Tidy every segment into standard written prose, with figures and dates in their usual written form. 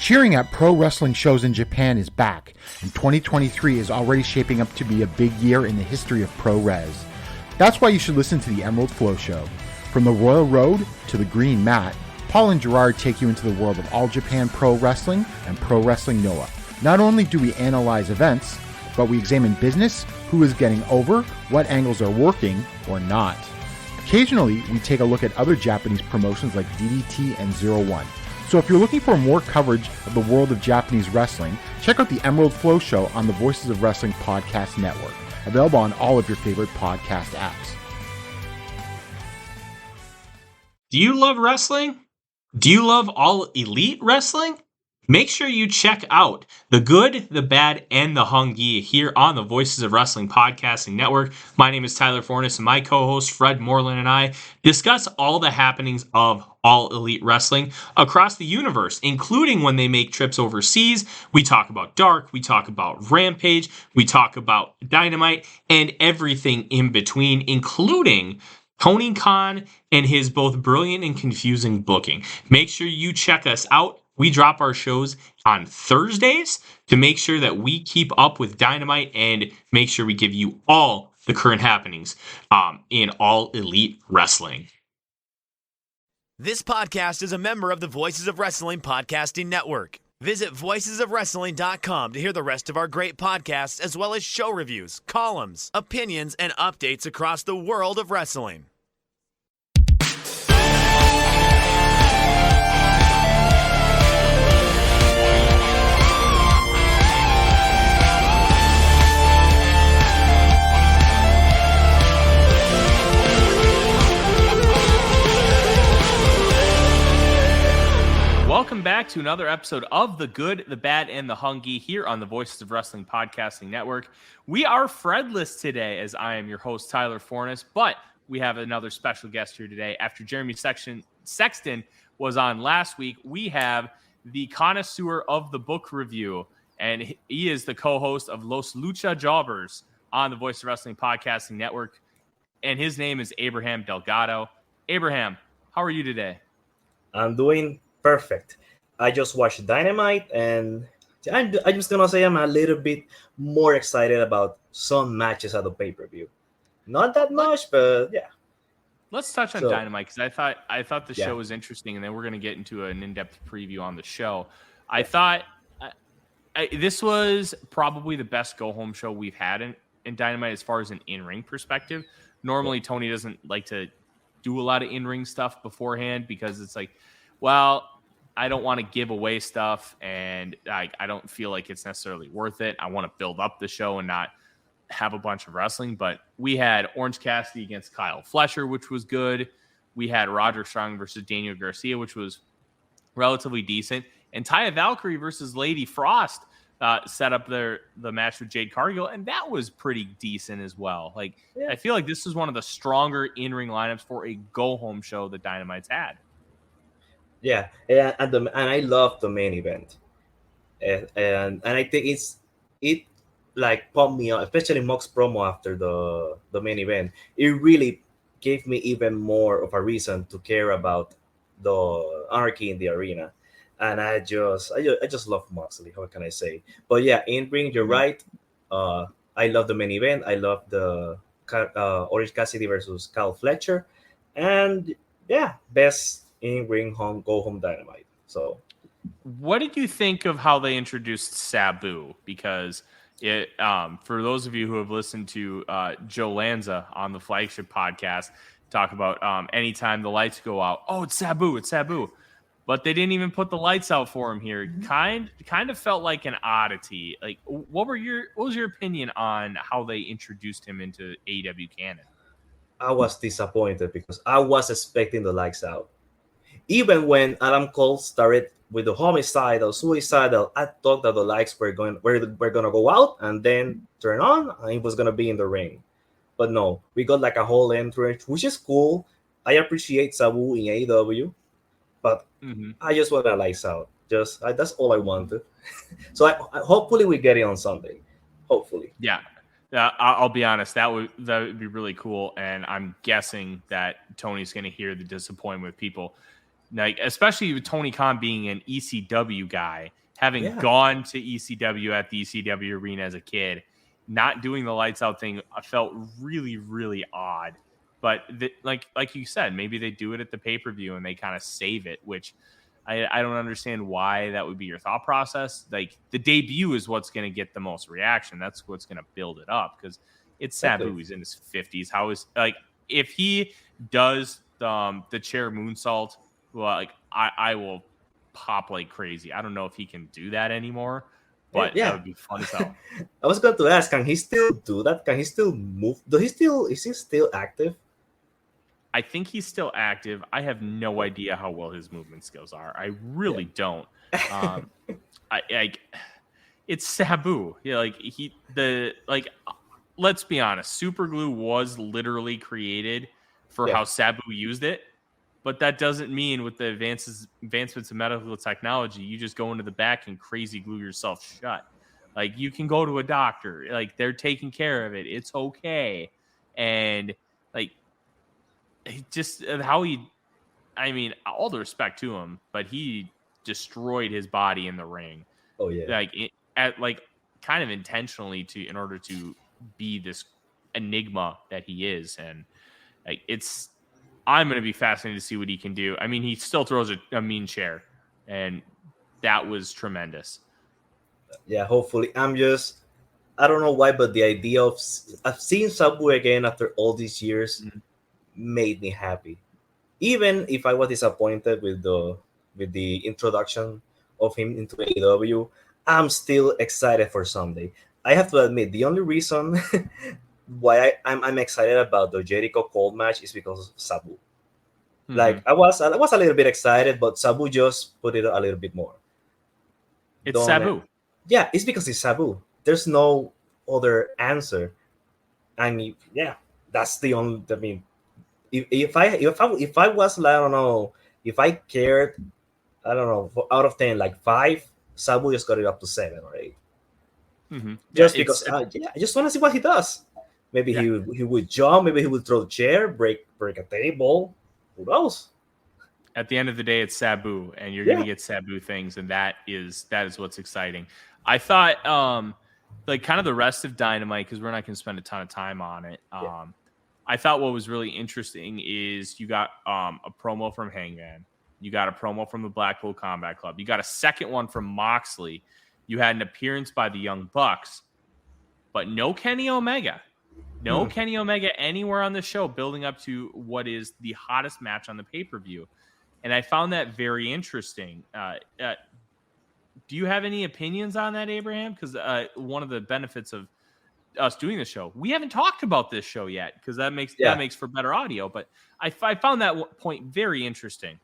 Cheering at pro wrestling shows in Japan is back, and 2023 is already shaping up to be a big year in the history of pro res. That's why you should listen to the Emerald Flow Show. From the Royal Road to the Green Mat, Paul and Gerard take you into the world of All Japan Pro Wrestling and Pro Wrestling Noah. Not only do we analyze events, but we examine business, who is getting over, what angles are working or not. Occasionally, we take a look at other Japanese promotions like DDT and Zero One. So if you're looking for more coverage of the world of Japanese wrestling, check out the Emerald Flow Show on the Voices of Wrestling Podcast Network, available on all of your favorite podcast apps. Do you love wrestling? Do you love All Elite Wrestling? Make sure you check out The Good, the Bad, and the Hungee here on the Voices of Wrestling Podcasting Network. My name is Tyler Fornes, and my co-host Fred Moreland and I discuss all the happenings of All Elite Wrestling across the universe, including when they make trips overseas. We talk about Dark, we talk about Rampage, we talk about Dynamite, and everything in between, including Tony Khan and his both brilliant and confusing booking. Make sure you check us out. We drop our shows on Thursdays to make sure that we keep up with Dynamite and make sure we give you all the current happenings in All Elite Wrestling. This podcast is a member of the Voices of Wrestling Podcasting Network. Visit voicesofwrestling.com to hear the rest of our great podcasts, as well as show reviews, columns, opinions, and updates across the world of wrestling. Welcome back to another episode of The Good, the Bad, and the Hungee here on the Voices of Wrestling Podcasting Network. We are Fredless today, as I am your host, Tyler Fornes, but we have another special guest here today. After Jeremy Sexton was on last week, we have the connoisseur of the book review, and he is the co-host of Los Lucha Jobbers on the Voices of Wrestling Podcasting Network, and his name is Abraham Delgado. Abraham, how are you today? I'm doing perfect. I just watched Dynamite, and I'm just gonna say I'm a little bit more excited about some matches at the pay-per-view. Not that much, but yeah. Let's touch on Dynamite, because I thought the show was interesting, and then we're gonna get into an in-depth preview on the show. I thought this was probably the best go-home show we've had in Dynamite as far as an in-ring perspective. Normally, Tony doesn't like to do a lot of in-ring stuff beforehand because it's like, well, I don't want to give away stuff, and I don't feel like it's necessarily worth it. I want to build up the show and not have a bunch of wrestling. But we had Orange Cassidy against Kyle Fletcher, which was good. We had Roderick Strong versus Daniel Garcia, which was relatively decent. And Taya Valkyrie versus Lady Frost set up the match with Jade Cargill, and that was pretty decent as well. I feel like this is one of the stronger in-ring lineups for a go-home show that Dynamite's had. Yeah, and I love the main event, and I think it like pumped me up, especially Mox's promo after the main event. It really gave me even more of a reason to care about the anarchy in the arena, and I just love Moxley. How can I say? But yeah, in ring, you're right. I love the main event. I love the Orange Cassidy versus Kyle Fletcher, and yeah, best in-ring go home Dynamite. So what did you think of how they introduced Sabu? Because it for those of you who have listened to Joe Lanza on the Flagship podcast talk about anytime the lights go out, oh, it's Sabu, but they didn't even put the lights out for him here. Kind of felt like an oddity. Like, what was your opinion on how they introduced him into AEW canon? I was disappointed because I was expecting the lights out. Even when Adam Cole started with the homicidal, suicidal, I thought that the lights were gonna go out and then turn on, and he was gonna be in the ring. But no, we got like a whole entrance, which is cool. I appreciate Sabu in AEW, but I just want the lights out. That's all I wanted. So I hopefully we get it on Sunday. Hopefully. Yeah. I'll be honest. That would be really cool, and I'm guessing that Tony's going to hear the disappointment with people. Like, especially with Tony Khan being an ECW guy, having gone to ECW at the ECW arena as a kid, not doing the lights out thing, I felt really, really odd. But like you said, maybe they do it at the pay-per-view and they kind of save it, which I don't understand why that would be your thought process. Like, the debut is what's going to get the most reaction. That's what's going to build it up, because it's Sabu. He's in his 50s. How is, like, if he does the chair moonsault, well, like, I will pop like crazy. I don't know if he can do that anymore, but that would be fun as hell. I was going to ask, can he still do that? Can he still move? Is he still active? I think he's still active. I have no idea how well his movement skills are. I really don't. It's Sabu. Yeah, let's be honest. Super glue was literally created for how Sabu used it, but that doesn't mean with the advancements in medical technology, you just go into the back and crazy glue yourself shut. Like, you can go to a doctor. Like, they're taking care of it. It's okay. And like, just how all the respect to him, but he destroyed his body in the ring. Oh yeah. Kind of intentionally in order to be this enigma that he is. And I'm going to be fascinated to see what he can do. I mean, he still throws a mean chair, and that was tremendous. Yeah, hopefully. I don't know why, but the idea of seeing Sabu again after all these years made me happy. Even if I was disappointed with the introduction of him into AEW, I'm still excited for Sunday. I have to admit, the only reason why I'm excited about the Jericho Cole match is because of Sabu. Like, I was a little bit excited, but Sabu just put it a little bit more. It's Sabu. Yeah, it's because it's Sabu. There's no other answer. And that's the only. I mean, if I was, I don't know, if I cared, I don't know, out of 10, like 5, Sabu just got it up to 7 or 8. Just because I just want to see what he does. Maybe he would jump, maybe he would throw the chair, break a table. Who knows? At the end of the day, it's Sabu, and you're gonna get Sabu things, and that is what's exciting. I thought kind of the rest of Dynamite, because we're not gonna spend a ton of time on it. I thought what was really interesting is you got a promo from Hangman. You got a promo from the Blackpool Combat Club. You got a second one from Moxley. You had an appearance by the Young Bucks, but no Kenny Omega. No Kenny Omega anywhere on the show, building up to what is the hottest match on the pay-per-view. And I found that very interesting. Do you have any opinions on that, Abraham? Because one of the benefits of us doing the show, we haven't talked about this show yet, because that makes for better audio. But I found that point very interesting.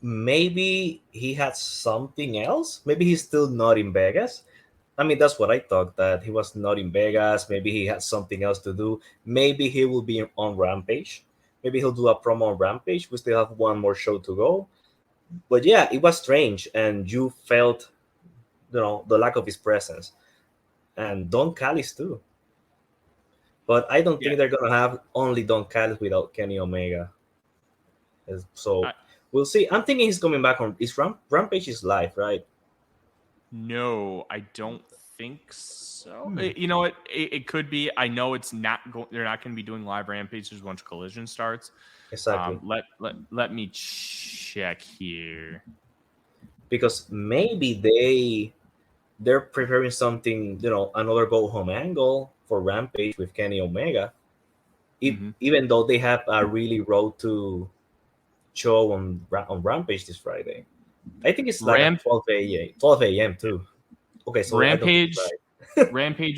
Maybe he had something else. Maybe he's still not in Vegas. I mean, that's what I thought, that he was not in Vegas. Maybe he had something else to do. Maybe he will be on Rampage. Maybe he'll do a promo on Rampage. We still have one more show to go. But yeah, it was strange, and you felt, the lack of his presence. And Don Callis too. But I don't think they're going to have only Don Callis without Kenny Omega. So we'll see. I'm thinking he's coming back on. Rampage is live, right? No, I don't think so. You know what? It could be. I know it's not. They're not going to be doing live Rampages once Collision starts. Exactly. Let me check here. Because maybe they're preparing something, another go home angle for Rampage with Kenny Omega. Even though they have a really road to show on Rampage this Friday. I think it's like at 12 a.m. too. Okay, so Rampage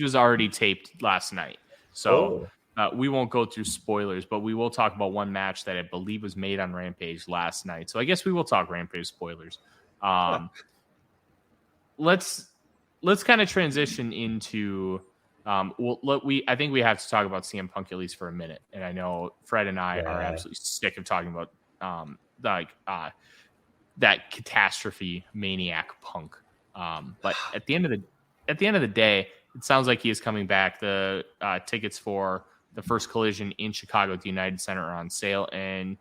was already taped last night. So we won't go through spoilers, but we will talk about one match that I believe was made on Rampage last night. So I guess we will talk Rampage spoilers. Let's kind of transition into I think we have to talk about CM Punk at least for a minute. And I know Fred and I are absolutely sick of talking about that catastrophe maniac Punk. But at the end of the day, it sounds like he is coming back. The tickets for the first Collision in Chicago at the United Center are on sale, and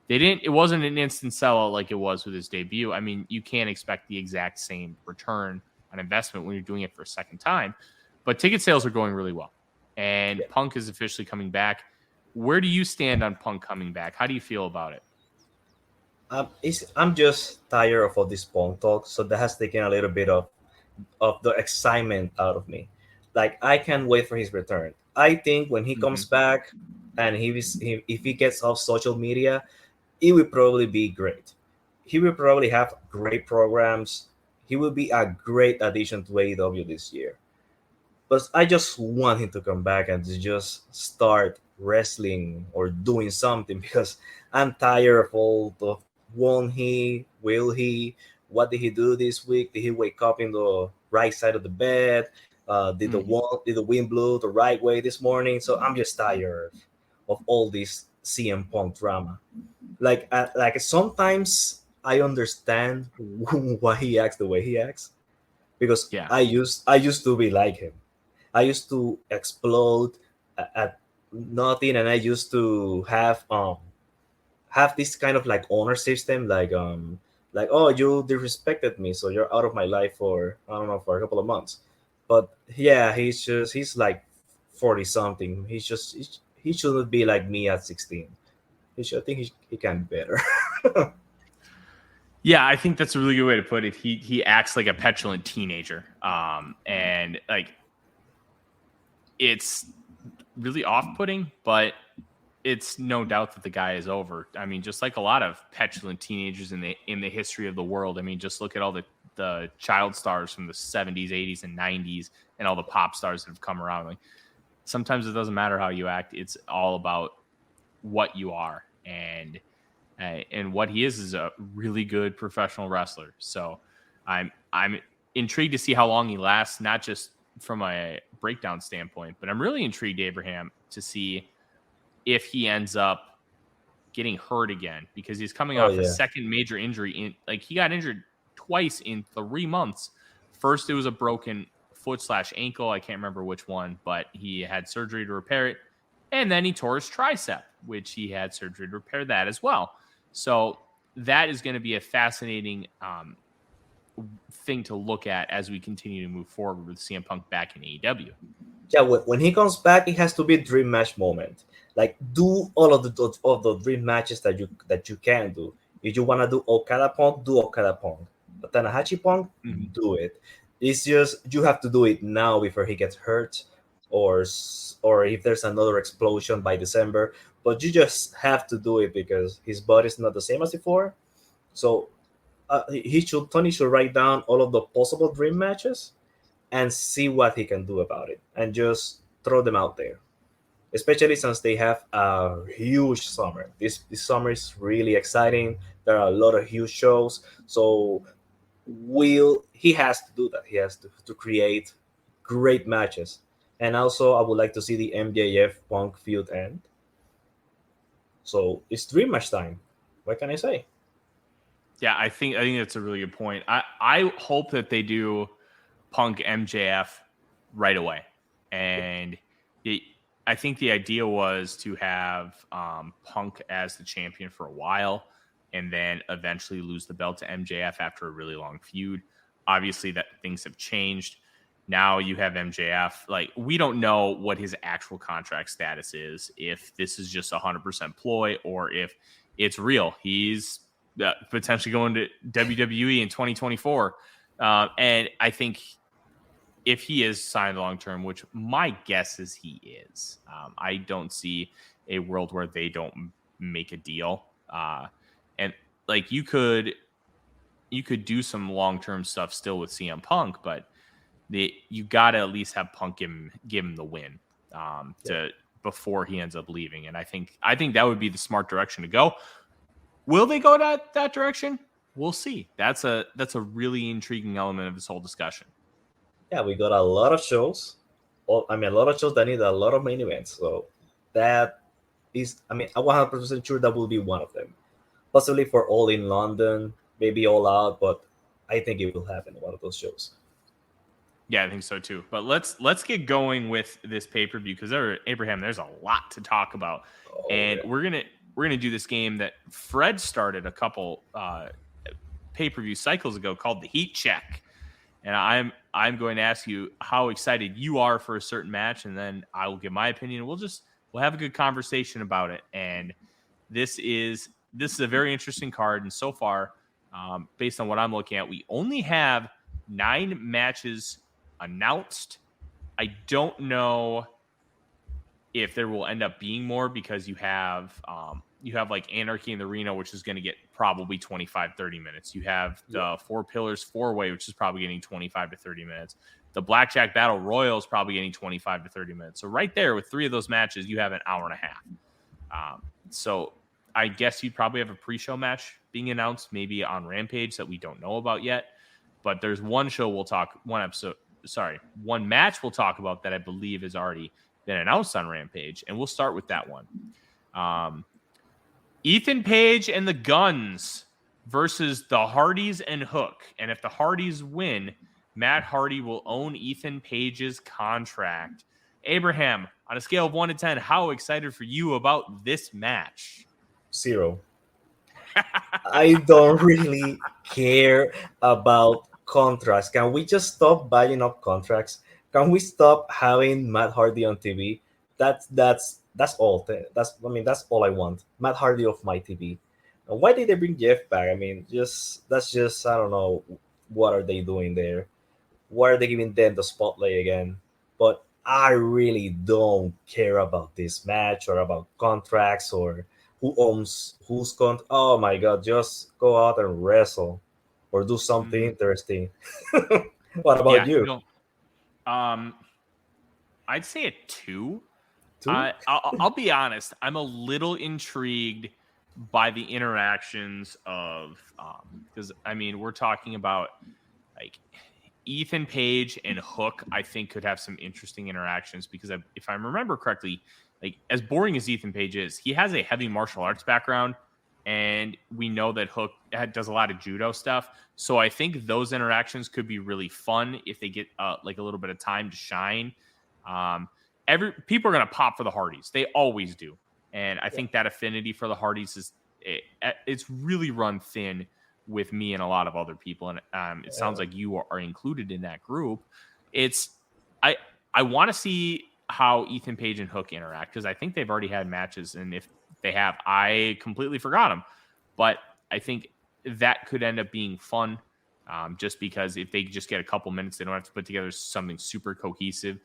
It wasn't an instant sellout like it was with his debut. I mean, you can't expect the exact same return on investment when you're doing it for a second time, but ticket sales are going really well. And Punk is officially coming back. Where do you stand on Punk coming back? How do you feel about it? I'm just tired of all this Punk talk, so that has taken a little bit of the excitement out of me. Like, I can't wait for his return. I think when he comes back and if he gets off social media, it will probably be great. He will probably have great programs. He will be a great addition to AEW this year. But I just want him to come back and to just start wrestling or doing something, because I'm tired of all the won't he, will he, what did he do this week? Did he wake up in the right side of the bed? Did the wind blow the right way this morning? So I'm just tired of all this CM Punk drama. Like sometimes I understand why he acts the way he acts, because I used to be like him. I used to explode at nothing, and I used to have this kind of like honor system, like oh, you disrespected me, so you're out of my life for, I don't know, for a couple of months. But yeah, he's like 40 something. He shouldn't be like me at 16. I think he can be better. Yeah, I think that's a really good way to put it. He acts like a petulant teenager, and like it's really off-putting, but it's no doubt that the guy is over. I mean, just like a lot of petulant teenagers in the history of the world. I mean, just look at all the child stars from the 70s, 80s, and 90s, and all the pop stars that have come around. Like, sometimes it doesn't matter how you act; it's all about what you are. And what he is a really good professional wrestler. So I'm intrigued to see how long he lasts, not just from a breakdown standpoint, but I'm really intrigued, Abraham, to see if he ends up getting hurt again, because he's coming off a second major injury. He got injured twice in 3 months. First, it was a broken foot/ankle. I can't remember which one, but he had surgery to repair it. And then he tore his tricep, which he had surgery to repair that as well. So that is going to be a fascinating thing to look at as we continue to move forward with CM Punk back in AEW. Yeah, when he comes back, it has to be a dream match moment. Like, do all of the dream matches that you can do. If you want to do Okada Punk, do Okada Punk. But Tanahashi Punk, do it. It's just you have to do it now before he gets hurt, or if there's another explosion by December. But you just have to do it because his body's not the same as before. So Tony should write down all of the possible dream matches and see what he can do about it, and just throw them out there. Especially since they have a huge summer. This summer is really exciting. There are a lot of huge shows. So he has to do that. He has to create great matches. And also, I would like to see the MJF Punk feud end. So it's dream match time. What can I say? Yeah, I think that's a really good point. I hope that they do Punk MJF right away. And I think the idea was to have Punk as the champion for a while, and then eventually lose the belt to MJF after a really long feud. Obviously, that things have changed. Now you have MJF. Like, we don't know what his actual contract status is, if this is just 100% ploy or if it's real. He's potentially going to WWE in 2024. And I think if he is signed long-term, which my guess is he is, I don't see a world where they don't make a deal. And like, you could do some long-term stuff still with CM Punk, but you got to at least have Punk give him the win before he ends up leaving. And I think that would be the smart direction to go. Will they go that direction? We'll see. That's a really intriguing element of this whole discussion. Yeah, we got a lot of shows. A lot of shows that need a lot of main events. So that is, I'm 100% sure that will be one of them. Possibly for All in London, maybe All Out, but I think it will happen in one of those shows. Yeah, I think so too. But let's get going with this pay-per-view, because there's a lot to talk about. We're we're going to do this game that Fred started a couple pay-per-view cycles ago called the Heat Check. And I'm going to ask you how excited you are for a certain match, and then I will give my opinion. We'll have a good conversation about it. And this is a very interesting card. And so far, based on what I'm looking at, we only have 9 matches announced. I don't know if there will end up being more, because you have like Anarchy in the Arena, which is going to get probably 25-30 minutes. You have the Four Pillars 4-Way, which is probably getting 25 to 30 minutes. The Blackjack Battle Royal is probably getting 25 to 30 minutes. So right there, with 3 of those matches, you have an hour and a half. So I guess you'd probably have a pre-show match being announced, maybe on Rampage, that we don't know about yet. But there's one match we'll talk about that I believe has already been announced on Rampage, and we'll start with that one. Ethan Page and the Guns versus the Hardys and Hook. And if the Hardys win, Matt Hardy will own Ethan Page's contract. Abraham, on a scale of 1 to 10, how excited for you about this match? 0. I don't really care about contracts. Can we just stop buying up contracts? Can we stop having Matt Hardy on TV? That's all. That's all I want. Matt Hardy off my TV. Why did they bring Jeff back? I mean, that's just I don't know, what are they doing there? Why are they giving them the spotlight again? But I really don't care about this match or about contracts or who owns whose contract. Oh my God, just go out and wrestle or do something interesting. What about you? I'd say a 2. I'll be honest. I'm a little intrigued by the interactions of, because I mean, we're talking about like Ethan Page and Hook. I think could have some interesting interactions because if I remember correctly, like as boring as Ethan Page is, he has a heavy martial arts background, and we know that Hook does a lot of judo stuff. So I think those interactions could be really fun if they get like a little bit of time to shine. People are going to pop for the Hardys. They always do. And I think that affinity for the Hardys it's really run thin with me and a lot of other people. And it sounds like you are included in that group. I want to see how Ethan Page and Hook interact, because I think they've already had matches. And if they have, I completely forgot them. But I think that could end up being fun, just because if they just get a couple minutes, they don't have to put together something super cohesive.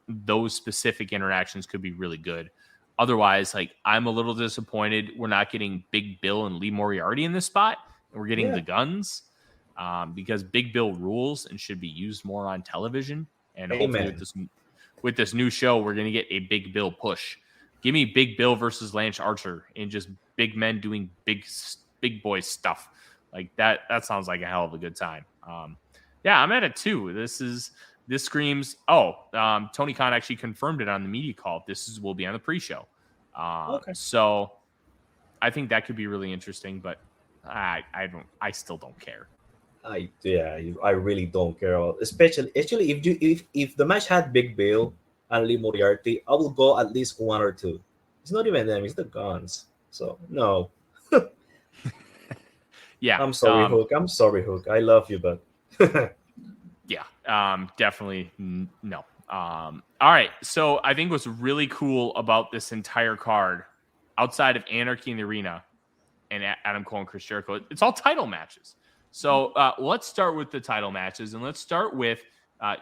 Those specific interactions could be really good. Otherwise, like, I'm a little disappointed we're not getting Big Bill and Lee Moriarty in this spot, and we're getting the Guns, because Big Bill rules and should be used more on television. And hopefully with this new show, we're going to get a Big Bill push. Give me Big Bill versus Lance Archer and just big men doing big boy stuff like that. That sounds like a hell of a good time. I'm at a 2. This screams. Tony Khan actually confirmed it on the media call. Will be on the pre-show. Okay. So I think that could be really interesting, but I still don't care. I really don't care. Especially if the match had Big Bill and Lee Moriarty, I will go at least 1 or 2. It's not even them; it's the Guns. So no. Yeah. I'm sorry, Hook. I'm sorry, Hook. I love you, but. Definitely no. All right. So I think what's really cool about this entire card, outside of Anarchy in the Arena and Adam Cole and Chris Jericho, it's all title matches. So let's start with the title matches, and let's start with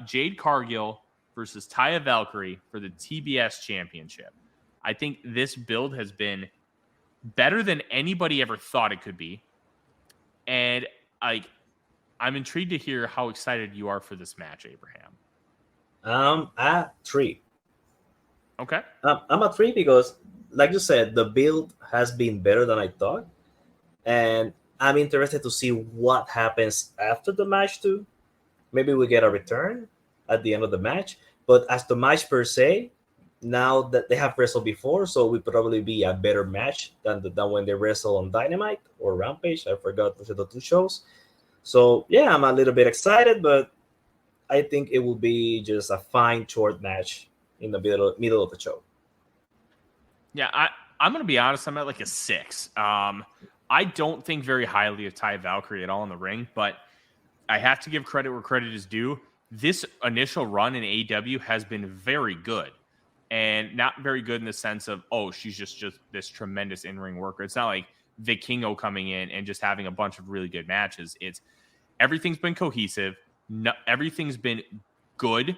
Jade Cargill versus Taya Valkyrie for the TBS Championship. I think this build has been better than anybody ever thought it could be, and I'm intrigued to hear how excited you are for this match, Abraham. At 3. Okay. I'm at 3 because, like you said, the build has been better than I thought, and I'm interested to see what happens after the match too. Maybe we get a return at the end of the match, but as the match per se, now that they have wrestled before, so it will probably be a better match than when they wrestle on Dynamite or Rampage. I forgot the 2 shows. So, yeah, I'm a little bit excited, but I think it will be just a fine, short match in the middle of the show. Yeah, I'm going to be honest. I'm at like a 6. I don't think very highly of Taya Valkyrie at all in the ring, but I have to give credit where credit is due. This initial run in AEW has been very good, and not very good in the sense of, oh, she's just this tremendous in-ring worker. It's not like Vikingo coming in and just having a bunch of really good matches. It's everything's been cohesive. Everything's been good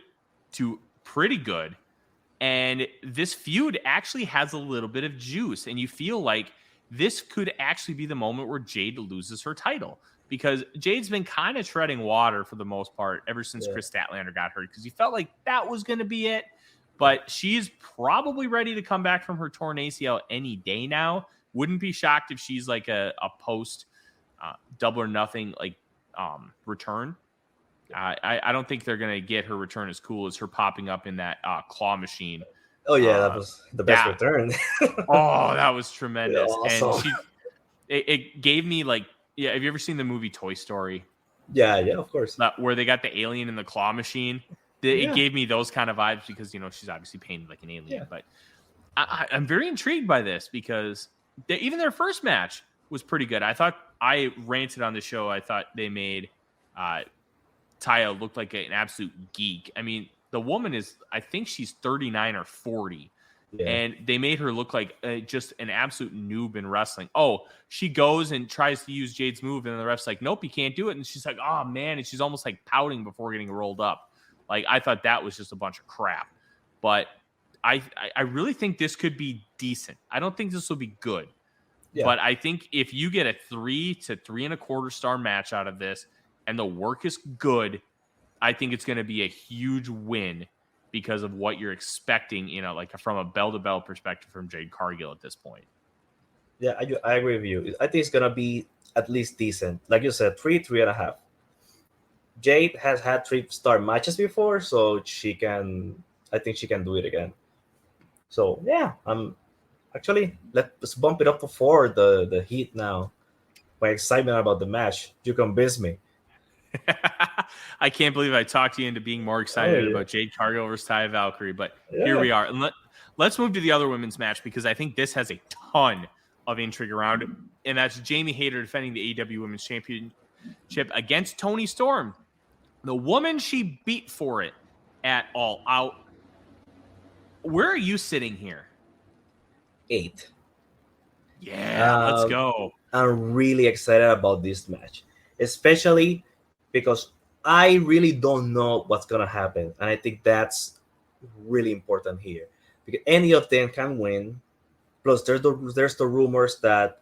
to pretty good. And this feud actually has a little bit of juice. And you feel like this could actually be the moment where Jade loses her title, because Jade's been kind of treading water for the most part ever since Chris Statlander got hurt, because you felt like that was going to be it. But she's probably ready to come back from her torn ACL any day now. Wouldn't be shocked if she's like a post Double or Nothing like return. I don't think they're going to get her return as cool as her popping up in that claw machine. Oh, yeah, that was the best return. Oh, that was tremendous. Yeah, awesome. And it gave me like, have you ever seen the movie Toy Story? Yeah, of course. Where they got the alien in the claw machine. It gave me those kind of vibes because, she's obviously painted like an alien. Yeah. But I'm very intrigued by this because even their first match was pretty good. I ranted on the show. I thought they made Taya look like an absolute geek. I mean, the woman I think she's 39 or 40. Yeah. And they made her look like just an absolute noob in wrestling. Oh, she goes and tries to use Jade's move, and the ref's like, nope, you can't do it. And she's like, oh, man. And she's almost like pouting before getting rolled up. Like, I thought that was just a bunch of crap. But I really think this could be decent. I don't think this will be good. Yeah. But I think if you get a 3 to 3.25 star match out of this and the work is good, I think it's going to be a huge win because of what you're expecting, like from a bell-to-bell perspective from Jade Cargill at this point. Yeah, I agree with you. I think it's going to be at least decent. Like you said, 3.5. Jade has had 3-star matches before, so I think she can do it again. So, yeah, actually, let's bump it up to 4, the heat now. My excitement about the match, you convinced me. I can't believe I talked you into being more excited about Jade Cargill versus Taya Valkyrie, but here we are. And let's move to the other women's match, because I think this has a ton of intrigue around it, and that's Jamie Hayter defending the AEW Women's Championship against Toni Storm, the woman she beat for it at All Out. Where are you sitting here? 8. Yeah, let's go. I'm really excited about this match, especially because I really don't know what's going to happen. And I think that's really important here, because any of them can win. Plus, there's the rumors that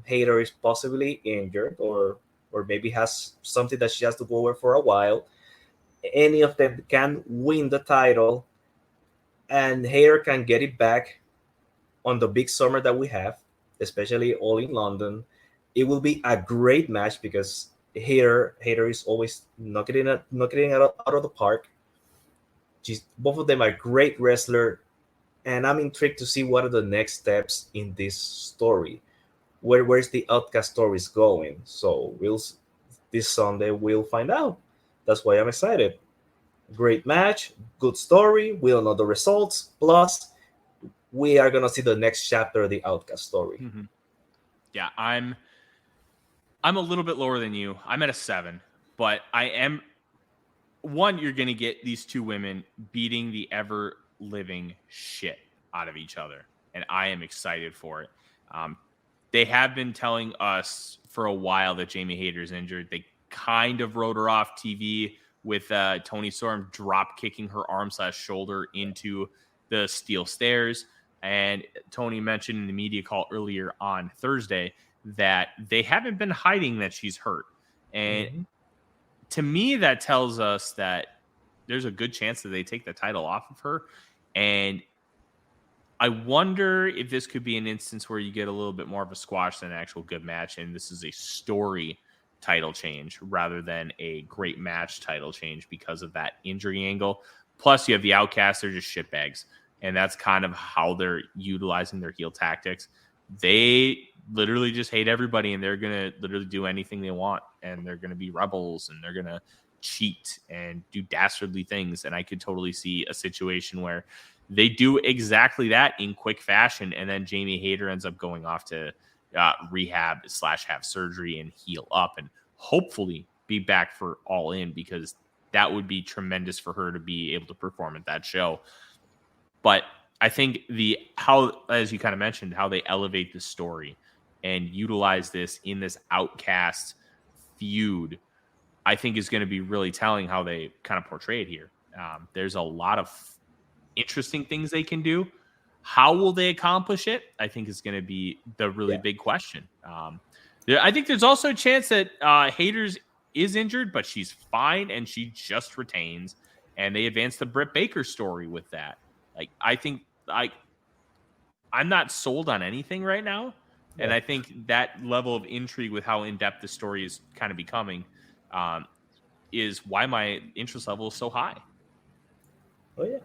Hayter is possibly injured or maybe has something that she has to go over for a while. Any of them can win the title, and Hayter can get it back on the big summer that we have, especially All in London. It will be a great match because Hayter is always knocking it out of the park. Both of them are great wrestlers, and I'm intrigued to see what are the next steps in this story. Where's the Outcast stories going? So this Sunday we'll find out. That's why I'm excited. Great match, good story. We'll know the results. Plus, we are gonna see the next chapter of the Outcast story. Mm-hmm. Yeah, I'm a little bit lower than you. I'm at a 7, but I am. One, you're going to get these two women beating the ever-living shit out of each other, and I am excited for it. They have been telling us for a while that Jamie Hayter's injured. They kind of wrote her off TV with Toni Storm drop-kicking her arm/shoulder into the steel stairs, and Toni mentioned in the media call earlier on Thursday that they haven't been hiding that she's hurt. And to me, that tells us that there's a good chance that they take the title off of her. And I wonder if this could be an instance where you get a little bit more of a squash than an actual good match. And this is a story title change rather than a great match title change because of that injury angle. Plus you have the Outcasts. They're just shitbags. And that's kind of how they're utilizing their heel tactics. They literally just hate everybody, and they're going to literally do anything they want, and they're going to be rebels, and they're going to cheat and do dastardly things. And I could totally see a situation where they do exactly that in quick fashion. And then Jamie Hayter ends up going off to rehab/have surgery and heal up and hopefully be back for All In, because that would be tremendous for her to be able to perform at that show. But I think how, as you kind of mentioned, how they elevate the story and utilize this in this Outcast feud, I think is going to be really telling how they kind of portray it here. There's a lot of interesting things they can do. How will they accomplish it? I think is going to be the really big question. I think there's also a chance that Hayters is injured, but she's fine and she just retains, and they advance the Britt Baker story with that. Like, I think I'm not sold on anything right now. Yeah. And I think that level of intrigue with how in-depth the story is kind of becoming is why my interest level is so high. Oh, yeah.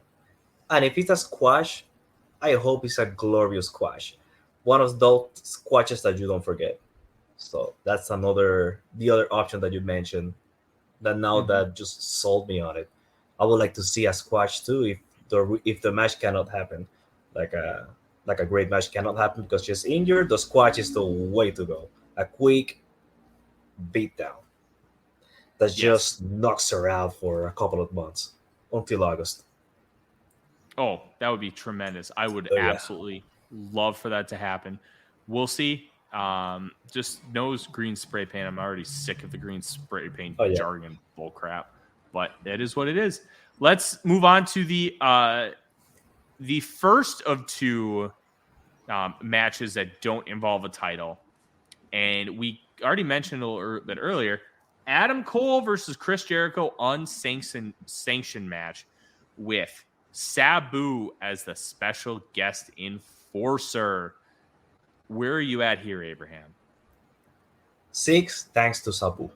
And if it's a squash, I hope it's a glorious squash. One of those squashes that you don't forget. So that's the other option that you mentioned that now that just sold me on it. I would like to see a squash too if the match cannot happen. Like a great match cannot happen because she's injured. The squash is the way to go. A quick beatdown that just knocks her out for a couple of months until August. Oh, that would be tremendous. I would absolutely love for that to happen. We'll see. Just knows green spray paint. I'm already sick of the green spray paint jargon bull crap, but it is what it is. Let's move on to the first of two matches that don't involve a title. And we already mentioned a little bit earlier, Adam Cole versus Chris Jericho unsanctioned match with Sabu as the special guest enforcer. Where are you at here, Abraham? 6, thanks to Sabu.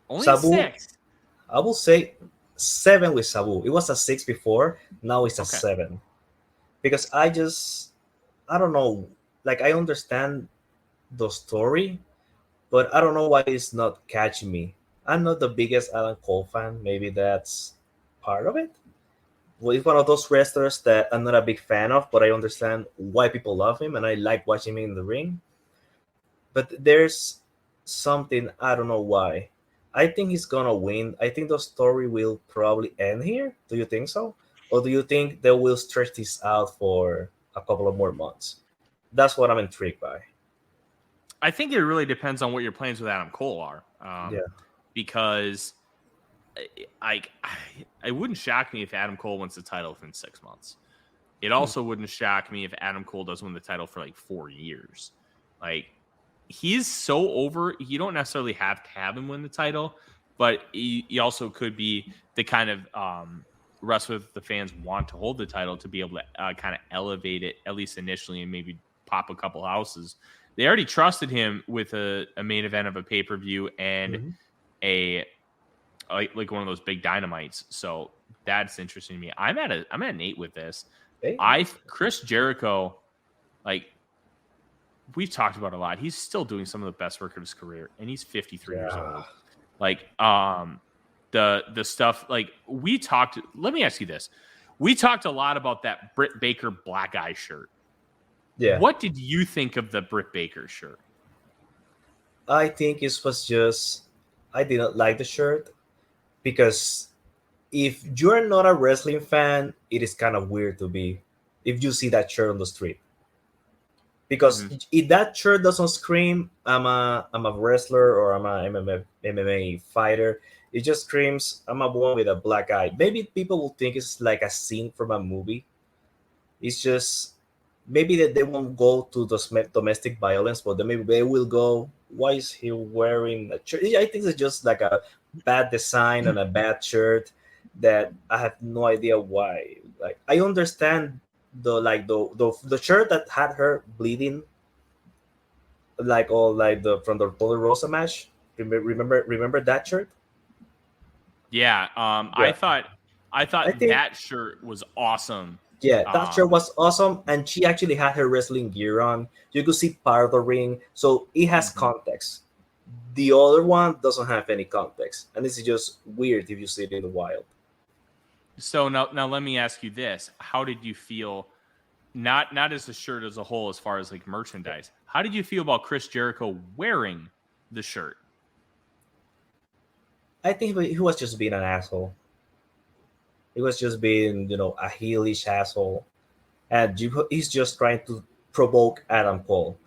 Only Sabu, 6? I will say 7 with Sabu. It was a 6 before. Now it's a 7. Because I don't know. Like, I understand the story, but I don't know why it's not catching me. I'm not the biggest Adam Cole fan. Maybe that's part of it. Well, he's one of those wrestlers that I'm not a big fan of, but I understand why people love him, and I like watching him in the ring. But there's something, I don't know why. I think he's going to win. I think the story will probably end here. Do you think so? Or do you think they will stretch this out for a couple of more months? That's what I'm intrigued by. I think it really depends on what your plans with Adam Cole are. Because it wouldn't shock me if Adam Cole wins the title within 6 months. It also wouldn't shock me if Adam Cole doesn't win the title for like 4 years. Like, he's so over. You don't necessarily have to have him win the title, but he also could be the kind of wrestler that the fans want to hold the title to be able to kind of elevate it, at least initially, and maybe pop a couple houses. They already trusted him with a main event of a pay-per-view and like one of those big dynamites. So that's interesting to me. I'm at an 8 with this. Chris Jericho, like we've talked about a lot. He's still doing some of the best work of his career, and he's 53 years old. Like the stuff like we talked. Let me ask you this: we talked a lot about that Britt Baker black eye shirt. Yeah. What did you think of the Britt Baker shirt? I think it was just I didn't like the shirt. Because if you're not a wrestling fan, it is kind of weird to be if you see that shirt on the street. Because if that shirt doesn't scream, I'm a wrestler or I'm a MMA fighter, it just screams, I'm a woman with a black eye. Maybe people will think it's like a scene from a movie. It's just maybe that they won't go to the domestic violence, but then maybe they will go, why is he wearing a shirt? I think it's just like a bad design and a bad shirt that I have no idea why. Like, I understand the shirt that had her bleeding, like all like from the Dolor Rosa match. Remember that shirt? Yeah. I thought that shirt was awesome. Yeah, that shirt was awesome, and she actually had her wrestling gear on. You could see part of the ring, so it has context. The other one doesn't have any context, and this is just weird if you see it in the wild. So now let me ask you this: how did you feel? Not as the shirt as a whole, as far as like merchandise. How did you feel about Chris Jericho wearing the shirt? I think he was just being an asshole. He was just being, a heelish asshole, and he's just trying to provoke Adam Cole.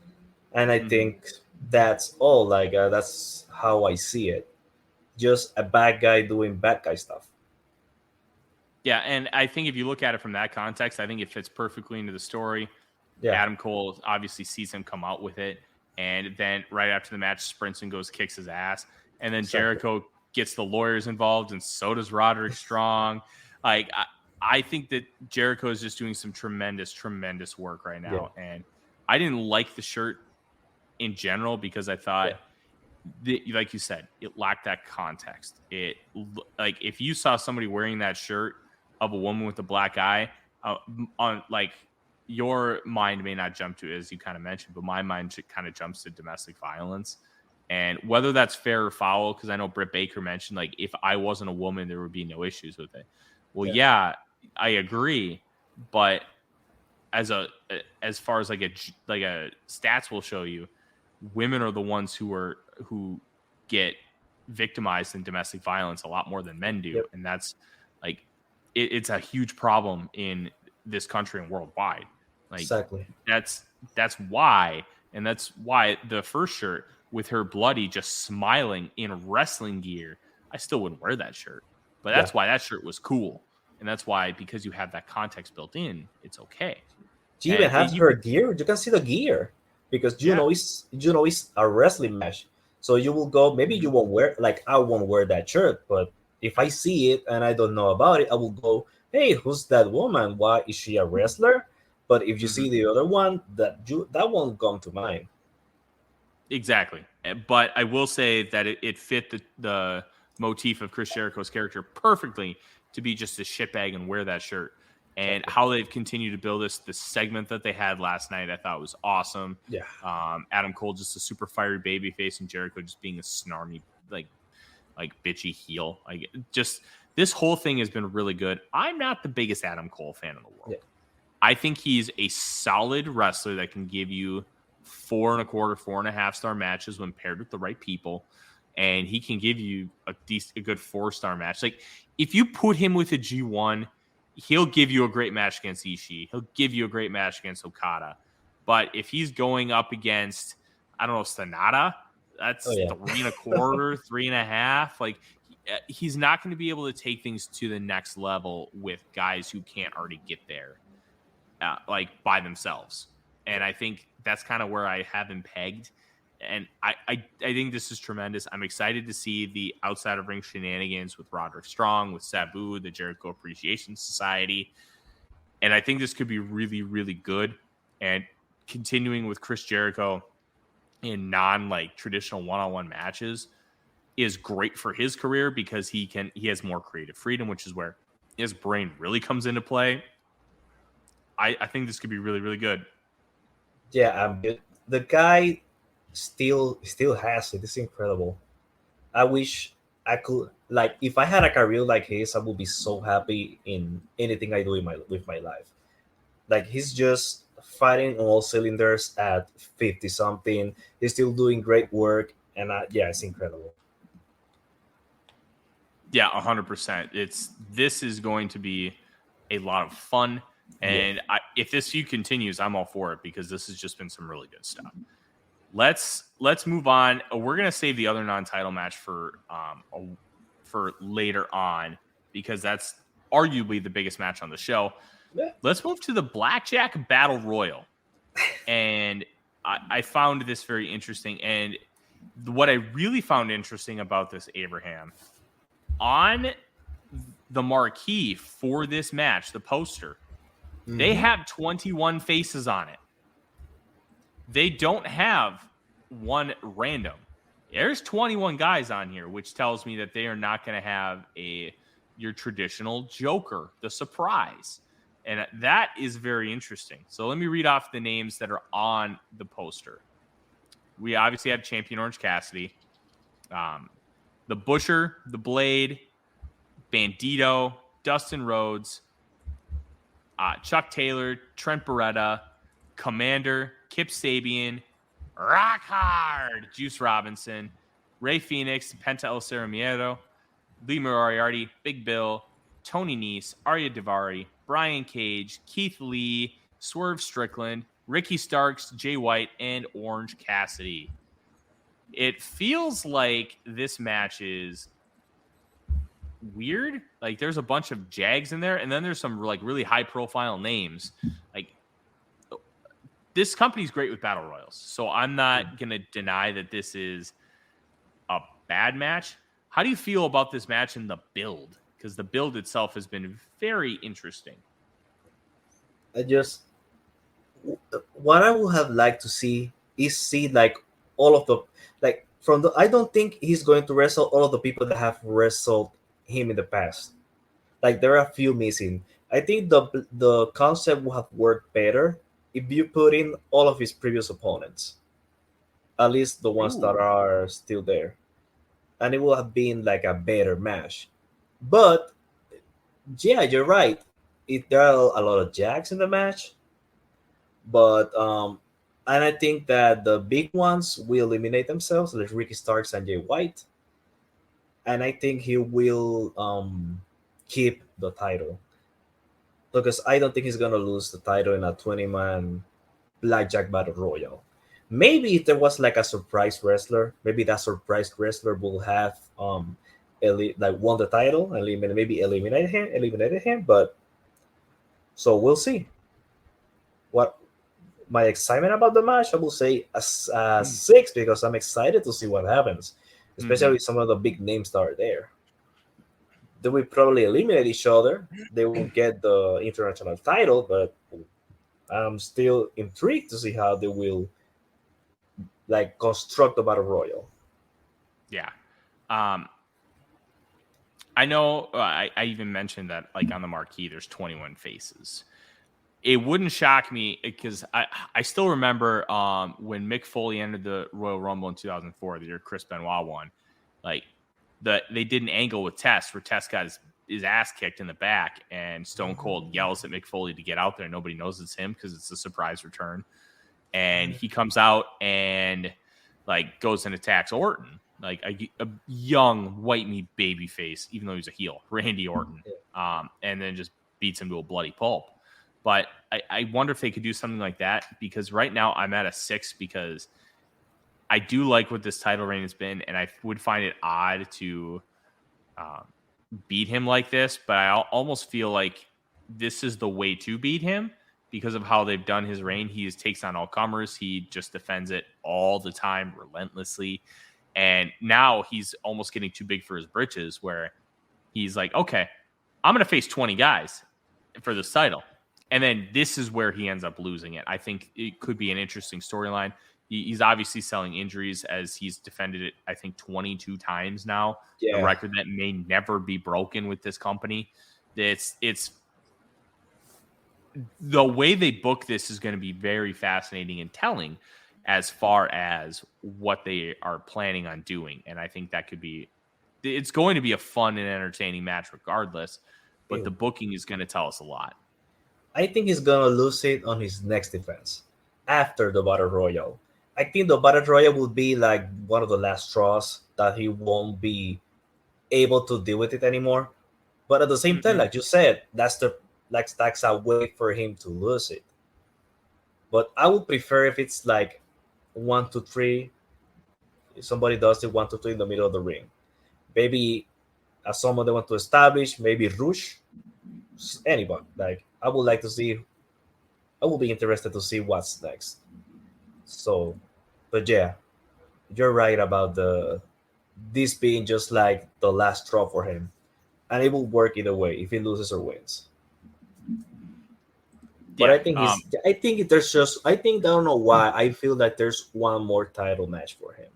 And I think that's all. Like that's how I see it. Just a bad guy doing bad guy stuff. Yeah, and I think if you look at it from that context, I think it fits perfectly into the story. Yeah. Adam Cole obviously sees him come out with it, and then right after the match, sprints and goes kicks his ass, and then Jericho gets the lawyers involved, and so does Roderick Strong. Like I think that Jericho is just doing some tremendous work right now, and I didn't like the shirt in general because I thought, like you said, it lacked that context. It like if you saw somebody wearing that shirt of a woman with a black eye, on like your mind may not jump to it, as you kind of mentioned, but my mind kind of jumps to domestic violence. And whether that's fair or foul, because I know Britt Baker mentioned, like, if I wasn't a woman, there would be no issues with it. Well, yeah I agree, but as far as like a stats will show you, women are the ones who get victimized in domestic violence a lot more than men do, and that's like it's a huge problem in this country and worldwide. Like exactly. That's why, and that's why the first shirt with her bloody just smiling in wrestling gear, I still wouldn't wear that shirt, but that's why that shirt was cool, and that's why, because you have that context built in, it's okay. She even has her gear. You can see the gear because it's a wrestling match. So you will go. Maybe you won't wear, like, I won't wear that shirt, but if I see it and I don't know about it, I will go, "Hey, who's that woman? Why is she a wrestler?" But if you see the other one, that won't come to mind. Exactly. But I will say that it fit the motif of Chris Jericho's character perfectly to be just a shitbag and wear that shirt. And how they've continued to build the segment that they had last night, I thought was awesome. Yeah. Adam Cole just a super fiery babyface, and Jericho just being a snarmy, like bitchy heel. Like, just this whole thing has been really good. I'm not the biggest Adam Cole fan in the world. Yeah. I think he's a solid wrestler that can give you 4.25, 4.5 star matches when paired with the right people. And he can give you a good 4-star match. Like, if you put him with a G1, he'll give you a great match against Ishii. He'll give you a great match against Okada. But if he's going up against, I don't know, Sonata, that's 3.25, 3.5. Like, he's not going to be able to take things to the next level with guys who can't already get there, like, by themselves. And I think that's kind of where I have him pegged. And I think this is tremendous. I'm excited to see the outside of ring shenanigans with Roderick Strong, with Sabu, the Jericho Appreciation Society. And I think this could be really, really good. And continuing with Chris Jericho in traditional one-on-one matches is great for his career, because he has more creative freedom, which is where his brain really comes into play. I think this could be really, really good. Yeah, the guy still has it. It's incredible. I wish I could, like, if I had a career like his, I would be so happy in anything I do with my life. Like, he's just fighting on all cylinders at 50 something. He's still doing great work, and it's incredible. Yeah, 100%. This is going to be a lot of fun, and if this feud continues, I'm all for it, because this has just been some really good stuff. Let's move on. We're gonna save the other non-title match for later on, because that's arguably the biggest match on the show. Yeah. Let's move to the Blackjack Battle Royal, and I found this very interesting. And what I really found interesting about this, Abraham, on the marquee for this match, the poster, they have 21 faces on it. They don't have one random. There's 21 guys on here, which tells me that they are not going to have your traditional Joker, the surprise. And that is very interesting. So let me read off the names that are on the poster. We obviously have Champion Orange Cassidy, the Butcher, the Blade, Bandito, Dustin Rhodes, Chuck Taylor, Trent Beretta, Commander, Kip Sabian, Rock Hard, Juice Robinson, Ray Phoenix, Penta El Ceremiedo, Lee Moriarty, Big Bill, Tony Nese, Arya Daivari, Brian Cage, Keith Lee, Swerve Strickland, Ricky Starks, Jay White, and Orange Cassidy. It feels like this match is weird. Like there's a bunch of Jags in there, and then there's some like really high profile names. Like this company's great with battle royals, so I'm not gonna deny that this is a bad match. How do you feel about this match and the build? Because the build itself has been very interesting. What I would have liked to see like all of the like from the. I don't think he's going to wrestle all of the people that have wrestled him in the past. Like there are a few missing. I think the concept would have worked better if you put in all of his previous opponents, at least the ones that are still there, and it would have been like a better match. But yeah, you're right. There are a lot of Jacks in the match, but and I think that the big ones will eliminate themselves, like Ricky Starks and Jay White, and I think he will keep the title because I don't think he's gonna lose the title in a 20-man blackjack battle royal. Maybe if there was like a surprise wrestler, maybe that surprise wrestler will have like won the title and maybe eliminated him. But so we'll see. What my excitement about the match, I will say a 6 because I'm excited to see what happens, especially with some of the big names that are there. They will probably eliminate each other. They will get the international title, but I'm still intrigued to see how they will like construct the battle royal. Yeah. I know I even mentioned that like on the marquee, there's 21 faces. It wouldn't shock me because I still remember when Mick Foley entered the Royal Rumble in 2004, the year Chris Benoit won, like they did an angle with Test where Test got his ass kicked in the back and Stone Cold yells at Mick Foley to get out there. Nobody knows it's him because it's a surprise return. And he comes out and like goes and attacks Orton, like a young white meat baby face, even though he's a heel, Randy Orton, and then just beats him to a bloody pulp. But I wonder if they could do something like that, because right now I'm at a 6 because I do like what this title reign has been, and I would find it odd to beat him like this, but I almost feel like this is the way to beat him because of how they've done his reign. He takes on all comers. He just defends it all the time, relentlessly. And now he's almost getting too big for his britches, where he's like, okay, I'm going to face 20 guys for this title. And then this is where he ends up losing it. I think it could be an interesting storyline. He's obviously selling injuries as he's defended it, I think, 22 times now. Yeah. A record that may never be broken with this company. It's the way they book this is going to be very fascinating and telling as far as what they are planning on doing. And I think that it's going to be a fun and entertaining match regardless, but the booking is going to tell us a lot. I think he's going to lose it on his next defense after the Battle Royal. I think the Battle Royal will be like one of the last straws that he won't be able to deal with it anymore. But at the same time, like you said, that's a way for him to lose it. But I would prefer if it's like 1, 2, 3. If somebody does it 1, 2, 3 in the middle of the ring, maybe as someone they want to establish, maybe Rush, anyone. Like I would like to see. I will be interested to see what's next. So, but yeah, you're right about this being just like the last straw for him, and it will work either way if he loses or wins. But I think I don't know why I feel that there's one more title match for him.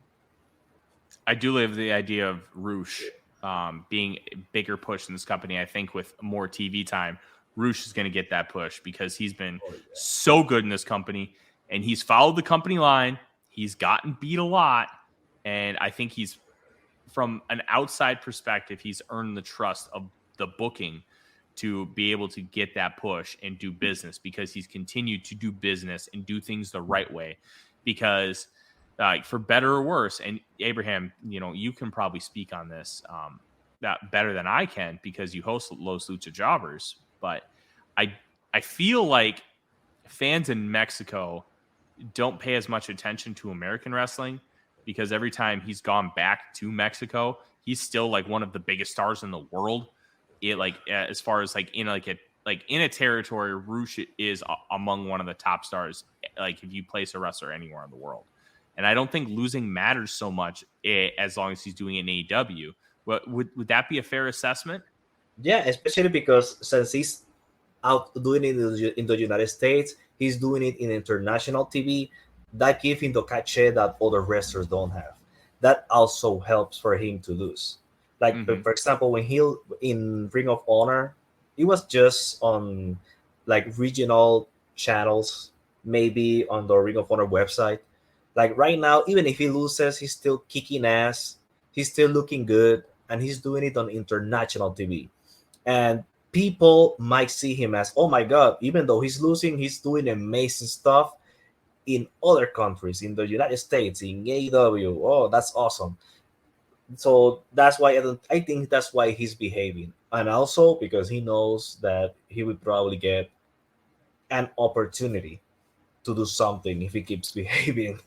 I do love the idea of Rush being a bigger push in this company. I think with more TV time, Rush is going to get that push because he's been so good in this company and he's followed the company line. He's gotten beat a lot. And I think he's, from an outside perspective, he's earned the trust of the booking to be able to get that push and do business, because he's continued to do business and do things the right way. Because for better or worse, and Abraham, you can probably speak on this that better than I can because you host Los Lucha Jobbers, but I feel like fans in Mexico don't pay as much attention to American wrestling, because every time he's gone back to Mexico, he's still like one of the biggest stars in the world. As far as in a territory, Rush is among one of the top stars. Like if you place a wrestler anywhere in the world, and I don't think losing matters so much as long as he's doing it in AEW. Would that be a fair assessment? Yeah, especially because since he's out doing it in the United States, he's doing it in international TV. That gives him the cachet that other wrestlers don't have. That also helps for him to lose. Like for example, when he in Ring of Honor, it was just on like regional channels, maybe on the Ring of Honor website. Like right now, even if he loses, he's still kicking ass. He's still looking good, and he's doing it on international TV. And people might see him as, oh my God, even though he's losing, he's doing amazing stuff in other countries, in the United States, in AEW. Oh, that's awesome. So that's why I think that's why he's behaving. And also because he knows that he would probably get an opportunity to do something if he keeps behaving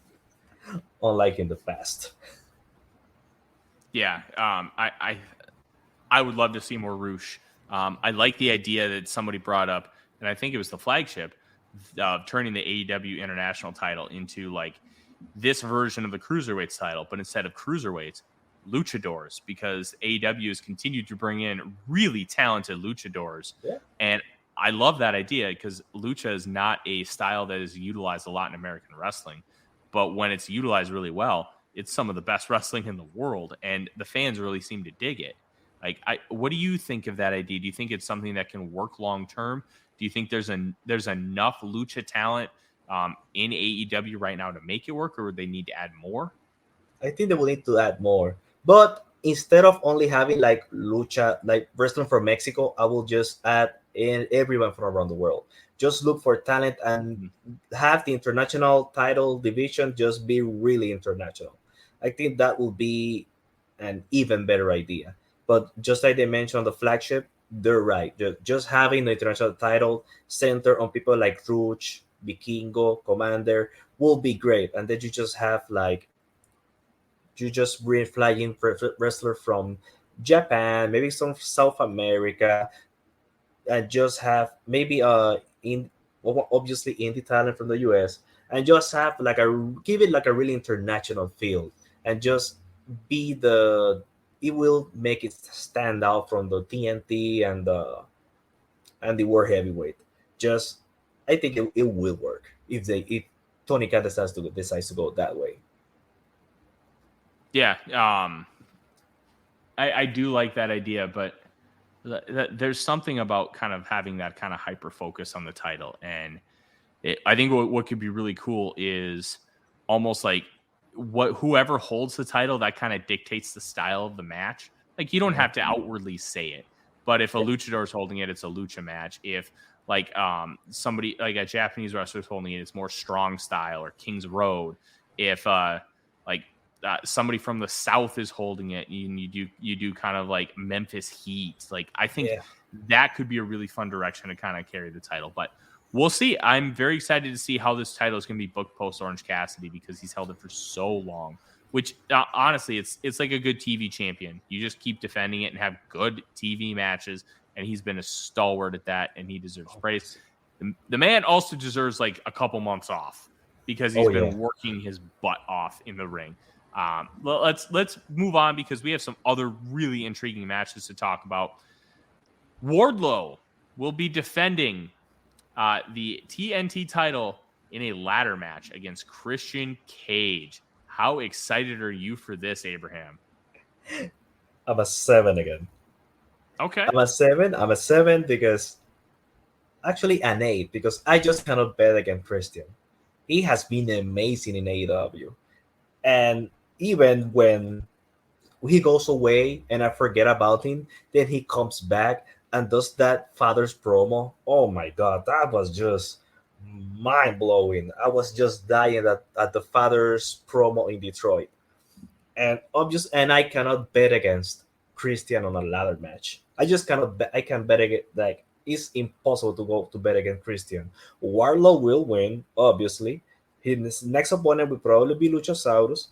unlike in the past. Yeah, I would love to see more Rush. I like the idea that somebody brought up, and I think it was the flagship, of turning the AEW International title into like this version of the Cruiserweights title, but instead of Cruiserweights, luchadors, because AEW has continued to bring in really talented luchadors. Yeah. And I love that idea because lucha is not a style that is utilized a lot in American wrestling, but when it's utilized really well, it's some of the best wrestling in the world, and the fans really seem to dig it. What do you think of that idea? Do you think it's something that can work long term? Do you think there's enough lucha talent in AEW right now to make it work, or would they need to add more? I think they will need to add more. But instead of only having like lucha, like wrestling from Mexico, I will just add in everyone from around the world. Just look for talent and have the international title division just be really international. I think that will be an even better idea. But just like they mentioned on the flagship, they're right. Just having the international title centered on people like Ruch, Vikingo, Commander will be great. And then you just have like, you just bring flying wrestler from Japan, maybe some South America, and just have maybe obviously indie talent from the US, and just have like give it like a really international feel, and just be it will make it stand out from the TNT and the World Heavyweight. Just I think it will work if Tony Khan decides to go that way. Yeah, I do like that idea, but there's something about kind of having that kind of hyper focus on the title, and I think what could be really cool is almost like whoever holds the title, that kind of dictates the style of the match. Like you don't have to outwardly say it, but if a luchador is holding it, it's a lucha match. If like somebody like a Japanese wrestler is holding it, it's more strong style or King's Road. If somebody from the South is holding it, and you do kind of like Memphis Heat. Like I think that could be a really fun direction to kind of carry the title, but we'll see. I'm very excited to see how this title is going to be booked post Orange Cassidy, because he's held it for so long, which honestly, it's like a good TV champion. You just keep defending it and have good TV matches. And he's been a stalwart at that, and he deserves praise. The man also deserves like a couple months off because he's been working his butt off in the ring. Let's move on, because we have some other really intriguing matches to talk about. Wardlow will be defending the TNT title in a ladder match against Christian Cage. How excited are you for this, Abraham? I'm a 7 again. Okay. I'm a 7 because actually an 8, because I just cannot bet against Christian. He has been amazing in AEW. And even when he goes away and I forget about him, then he comes back. and does that father's promo. Oh my god, that was just mind blowing. I was just dying at the father's promo in Detroit, and I cannot bet against Christian on a ladder match. I just cannot bet. I can bet against, like, it's impossible to go to bet against Christian. Warlow will win, obviously. His next opponent will probably be Luchasaurus,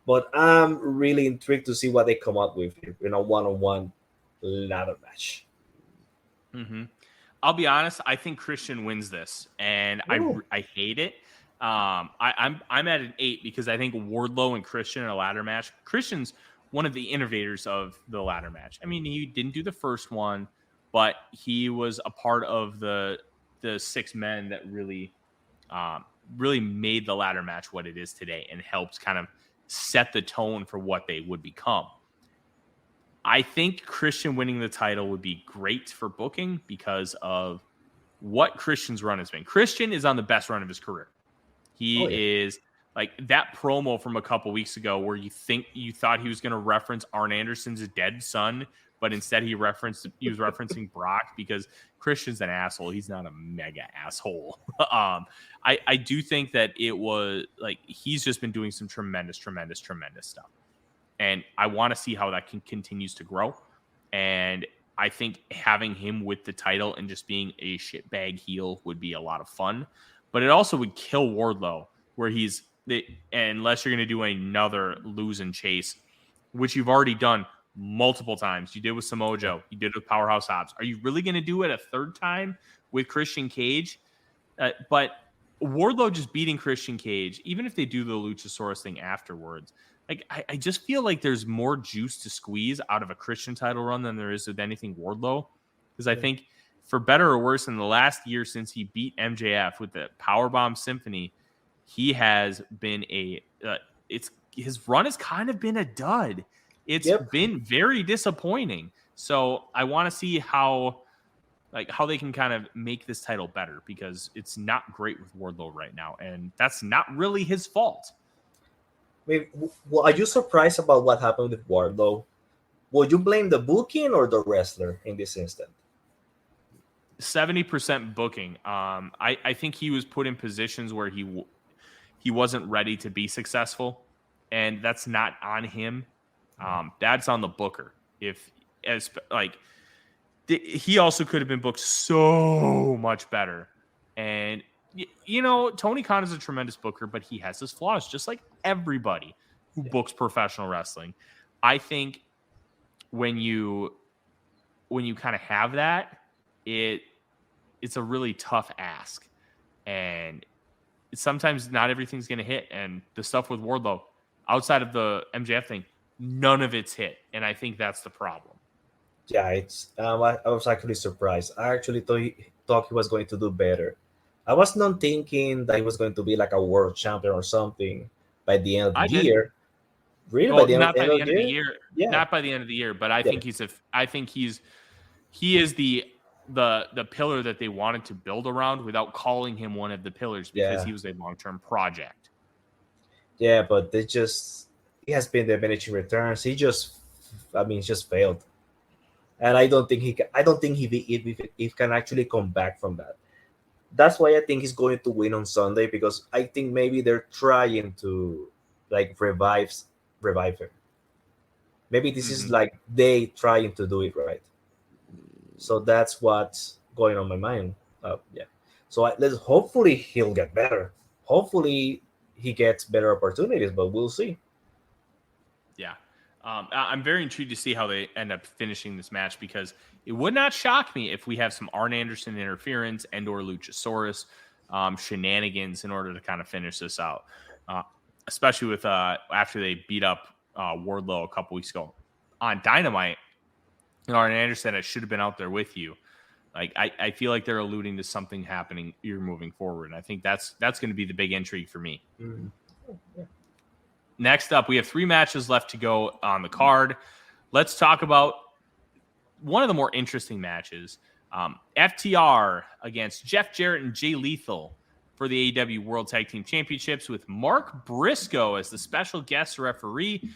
but I'm really intrigued to see what they come up with here in a one-on-one ladder match. Mm-hmm. I'll be honest. I think Christian wins this, and I hate it. I'm at an 8 because I think Wardlow and Christian in a ladder match. Christian's one of the innovators of the ladder match. I mean, he didn't do the first one, but he was a part of the 6 men that really made the ladder match what it is today and helped kind of set the tone for what they would become. I think Christian winning the title would be great for booking because of what Christian's run has been. Christian is on the best run of his career. He is like that promo from a couple weeks ago where you thought he was going to reference Arn Anderson's dead son, but instead he was referencing Brock because Christian's an asshole. He's not a mega asshole. I do think that it was like he's just been doing some tremendous stuff. And I want to see how that continues to grow. And I think having him with the title and just being a shitbag heel would be a lot of fun. But it also would kill Wardlow, where unless you're going to do another lose and chase, which you've already done multiple times. You did with Samoa Joe. You did with Powerhouse Hobbs. Are you really going to do it a third time with Christian Cage? But Wardlow just beating Christian Cage, even if they do the Luchasaurus thing afterwards, like I just feel like there's more juice to squeeze out of a Christian title run than there is with anything Wardlow. Because I think, for better or worse, in the last year since he beat MJF with the Powerbomb Symphony, he has been his run has kind of been a dud. It's been very disappointing. So I want to see how they can kind of make this title better, because it's not great with Wardlow right now, and that's not really his fault. Well, are you surprised about what happened with Wardlow? Would you blame the booking or the wrestler in this instant? 70% booking. I think he was put in positions where he wasn't ready to be successful, and that's not on him. That's on the booker. He also could have been booked so much better. And Tony Khan is a tremendous booker, but he has his flaws, just like everybody who books professional wrestling. I think when you kind of have that, it's a really tough ask, and sometimes not everything's going to hit. And the stuff with Wardlow, outside of the MJF thing, none of it's hit, and I think that's the problem. Yeah, it's. I was actually surprised. I actually thought he was going to do better. I was not thinking that he was going to be like a world champion or something by the end of the year. Really, well, not by the end of the year. Yeah. Not by the end of the year, but I think he is the pillar that they wanted to build around without calling him one of the pillars, because he was a long-term project. Yeah, but he has been diminishing returns. He just failed. And I don't think he can actually come back from that. That's why I think he's going to win on Sunday, because I think maybe they're trying to revive him. Maybe this is like they trying to do it right. So that's what's going on my mind. So let's hopefully he'll get better. Hopefully he gets better opportunities, but we'll see. Yeah. I'm very intrigued to see how they end up finishing this match, because it would not shock me if we have some Arn Anderson interference and or Luchasaurus shenanigans in order to kind of finish this out, especially with after they beat up Wardlow a couple weeks ago on Dynamite. Arn Anderson, I should have been out there with you. Like I feel like they're alluding to something happening here moving forward, and I think that's going to be the big intrigue for me. Mm-hmm. Yeah. Next up, we have 3 matches left to go on the card. Let's talk about one of the more interesting matches. FTR against Jeff Jarrett and Jay Lethal for the AEW World Tag Team Championships, with Mark Briscoe as the special guest referee.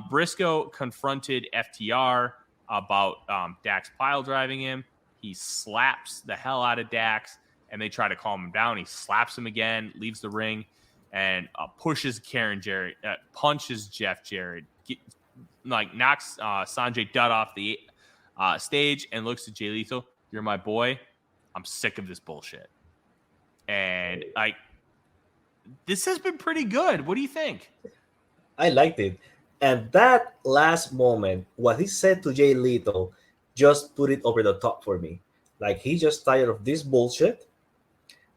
Briscoe confronted FTR. about Dax pile driving him. He slaps the hell out of Dax, and they try to calm him down. He slaps him again, leaves the ring, and pushes Karen Jarrett, punches Jeff Jarrett, knocks Sanjay Dutt off the stage, and looks at Jay Lethal. You're my boy. I'm sick of this bullshit. And this has been pretty good. What do you think? I liked it. And that last moment, what he said to Jay Lethal just put it over the top for me. Like, he's just tired of this bullshit.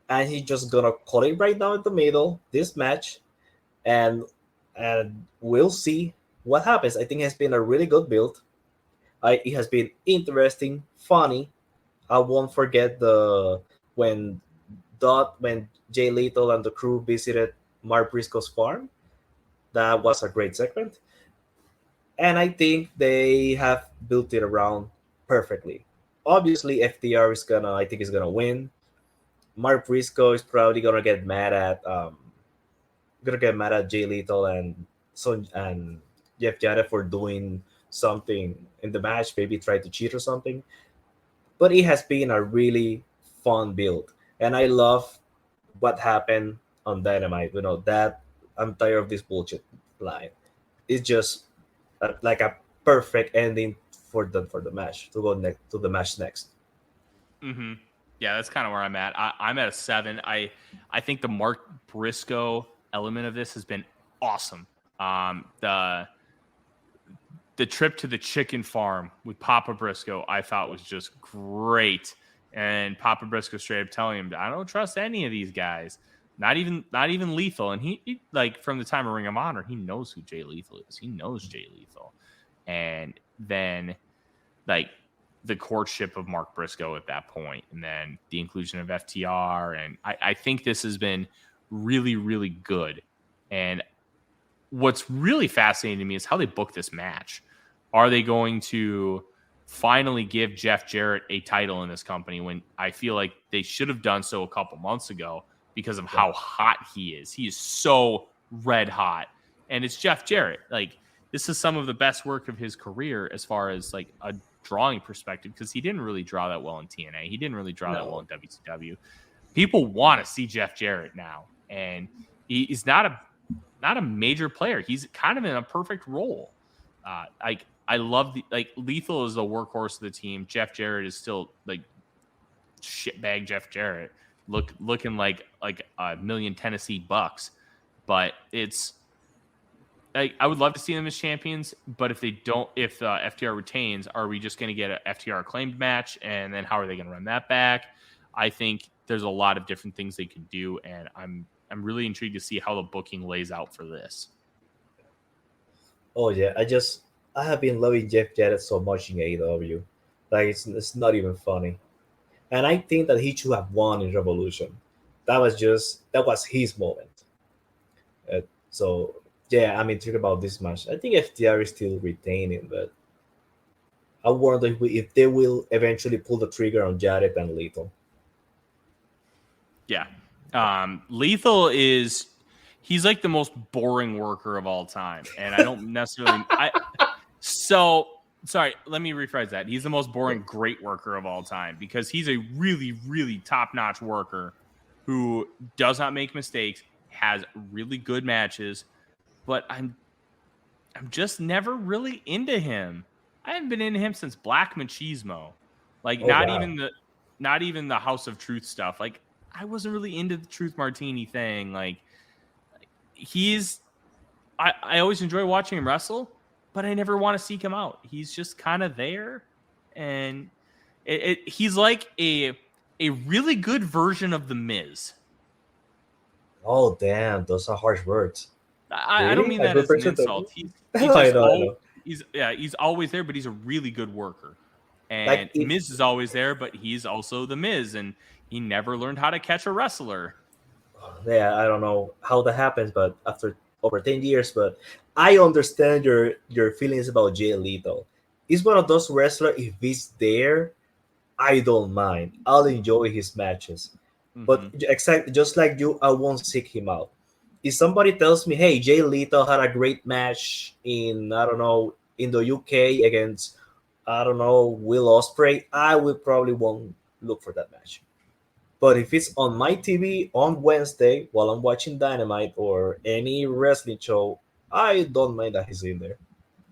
And he's just gonna call it right down in the middle, this match. And we'll see what happens. I think it has been a really good build. It has been interesting, funny. I won't forget when Jay Lethal and the crew visited Mark Briscoe's farm. That was a great segment. And I think they have built it around perfectly. Obviously, FTR is gonna win. Mark Briscoe is probably gonna get mad at Jay Lethal and Jeff Jarrett for doing something in the match, maybe try to cheat or something. But it has been a really fun build, and I love what happened on Dynamite. That I'm tired of this bullshit line. It's just like a perfect ending for the match to go to the match next. Mm-hmm. Yeah, that's kind of where I'm at. I'm at a 7. I think the Mark Briscoe element of this has been awesome. The trip to the chicken farm with Papa Briscoe, I thought was just great. And Papa Briscoe straight up telling him, I don't trust any of these guys. Not even Lethal. And he like, from the time of Ring of Honor, he knows who Jay Lethal is. He knows Jay Lethal. And then, like, the courtship of Mark Briscoe at that point, and then the inclusion of FTR. And I think this has been really, really good. And what's really fascinating to me is how they book this match. Are they going to finally give Jeff Jarrett a title in this company when I feel like they should have done so a couple months ago because of how hot he is? He is so red hot. And it's Jeff Jarrett. Like, this is some of the best work of his career as far as like a drawing perspective, because he didn't really draw that well in TNA. He didn't really draw that well in WCW. People want to see Jeff Jarrett now, and he's not a major player. He's kind of in a perfect role. I love Lethal is the workhorse of the team. Jeff Jarrett is still like shitbag Jeff Jarrett, looking like a million Tennessee bucks. But it's I would love to see them as champions, but if FTR retains, are we just going to get an FTR acclaimed match? And then how are they going to run that back? I think there's a lot of different things they can do, and I'm really intrigued to see how the booking lays out for this. Oh yeah, I have been loving Jeff Jarrett so much in AEW. Like, it's not even funny. And I think that he should have won in Revolution. That was his moment. So yeah, I'm intrigued about this match. I think FTR is still retaining, but I wonder if they will eventually pull the trigger on Jarrett and Lethal. Yeah. Lethal he's like the most boring worker of all time. And I don't necessarily, sorry, let me rephrase that. He's the most boring great worker of all time, because he's a really, really top-notch worker who does not make mistakes, has really good matches, but I'm just never really into him. I haven't been into him since Black Machismo. Like, not even the House of Truth stuff. Like, I wasn't really into the Truth Martini thing. Like, I always enjoy watching him wrestle, but I never want to seek him out. He's just kind of there, and he's like a really good version of The Miz. Oh damn, those are harsh words. I don't mean that as an insult. He's always there, but he's a really good worker. And Miz is always there, but he's also the Miz, and he never learned how to catch a wrestler. Yeah, I don't know how that happens, but after over 10 years, but I understand your feelings about Jay Lethal. He's one of those wrestlers, if he's there, I don't mind. I'll enjoy his matches. Mm-hmm. But just like you, I won't seek him out. If somebody tells me, hey, Jay Lethal had a great match in the UK against I don't know, Will Ospreay, I will probably won't look for that match. But if it's on my TV on Wednesday while I'm watching Dynamite or any wrestling show, I don't mind that he's in there.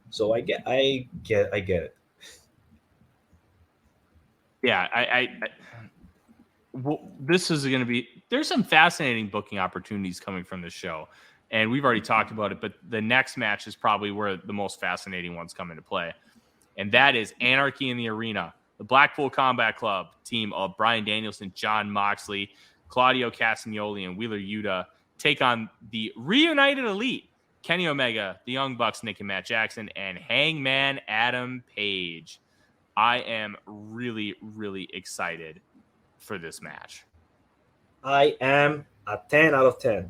So I get it. Yeah, well, this is going to be. There's some fascinating booking opportunities coming from this show, and we've already talked about it. But the next match is probably where the most fascinating ones come into play, and that is Anarchy in the Arena. The Blackpool Combat Club team of Bryan Danielson, Jon Moxley, Claudio Castagnoli, and Wheeler Yuta take on the reunited Elite, Kenny Omega, the Young Bucks, Nick and Matt Jackson, and Hangman Adam Page. I am really, really excited for this match. I am a 10 out of 10.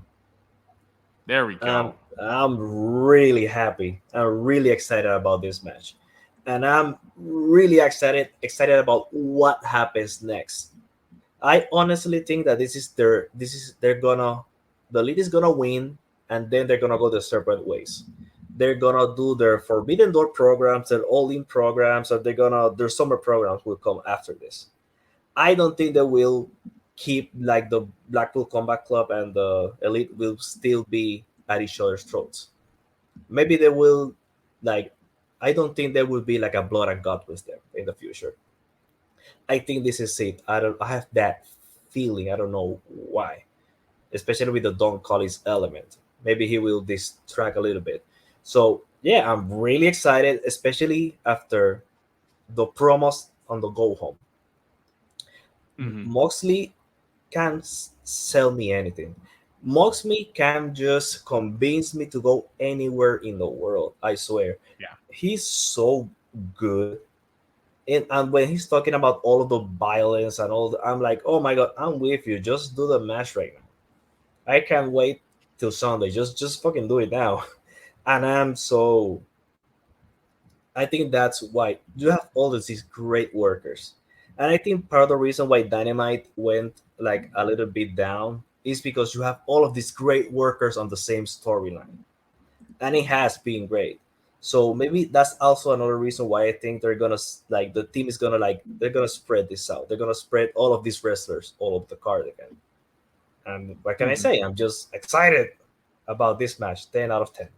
There we go. I'm really happy. I'm really excited about this match. And I'm really excited about what happens next. I honestly think that the Elite is gonna win, and then they're gonna go their separate ways. They're gonna do their Forbidden Door programs, their All-In programs, or their summer programs will come after this. I don't think they will keep like the Blackpool Combat Club and the Elite will still be at each other's throats. Maybe they will, like, I don't think there will be like a blood and gut with them in the future. I think this is it. I have that feeling. I don't know why, especially with the Don Collins element. Maybe he will distract a little bit. So yeah, I'm really excited, especially after the promos on the go home. Moxley can sell me anything. Moxley can just convince me to go anywhere in the world. I swear. Yeah. He's so good. And when he's talking about all of the violence and I'm like, oh my god, I'm with you. Just do the match right now. I can't wait till Sunday. Just fucking do it now. And I think that's why you have all of these great workers. And I think part of the reason why Dynamite went like a little bit down is because you have all of these great workers on the same storyline. And it has been great. So maybe that's also another reason why I think they're gonna like the team is gonna like they're gonna spread this out. They're gonna spread all of these wrestlers all over the card again. And what can I say? I'm just excited about this match. 10 out of 10.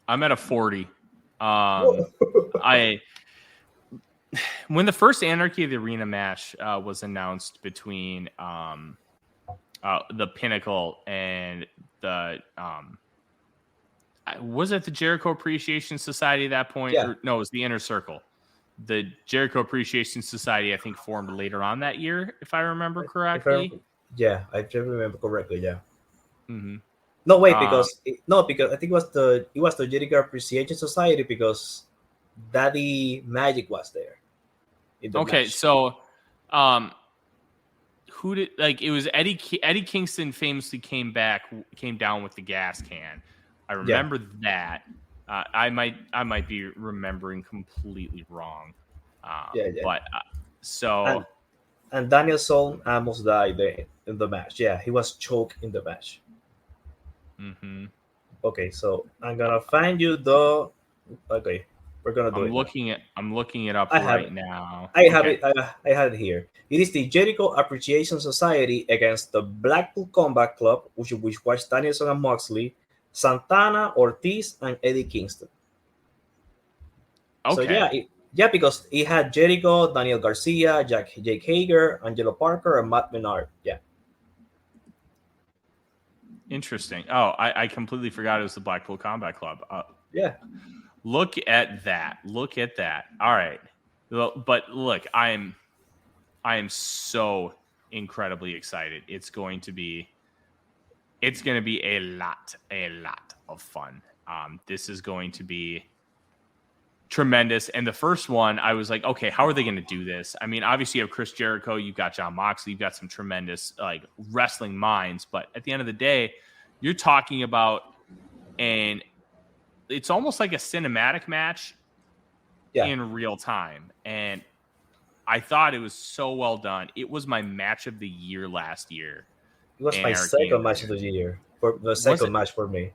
I'm at a 40. When the first Anarchy of the Arena match was announced between the Pinnacle and the was it the Jericho Appreciation Society at that point? Yeah. No, it was the Inner Circle. The Jericho Appreciation Society, I think, formed later on that year, if I remember correctly. I remember correctly. Yeah. Mm-hmm. No, wait, because I think it was the Jericho Appreciation Society because Daddy Magic was there. Okay, match. So, who did it was Eddie Kingston famously came down with the gas can. I remember that. I might be remembering completely wrong. But and Danielson almost died in the match. Yeah, he was choked in the match. Mm-hmm. Okay, so I'm gonna find you the. Okay, we're gonna do I'm looking it up now. I have it. I have it here. It is the Jericho Appreciation Society against the Blackpool Combat Club, which was Danielson and Moxley, Santana, Ortiz, and Eddie Kingston. Okay. So because it had Jericho, Daniel Garcia, Jake Hager, Angelo Parker, and Matt Menard. Yeah. Interesting. Oh, I completely forgot it was the Blackpool Combat Club. Yeah. Look at that. All right. But look, I am so incredibly excited. It's going to be a lot of fun. This is going to be tremendous. And the first one, I was like, okay, how are they going to do this? I mean, obviously you have Chris Jericho, you've got Jon Moxley, you've got some tremendous wrestling minds, but at the end of the day, you're talking about it's almost like a cinematic match in real time. And I thought it was so well done. It was my match of the year last year. It was my second match of the year. The second match for me.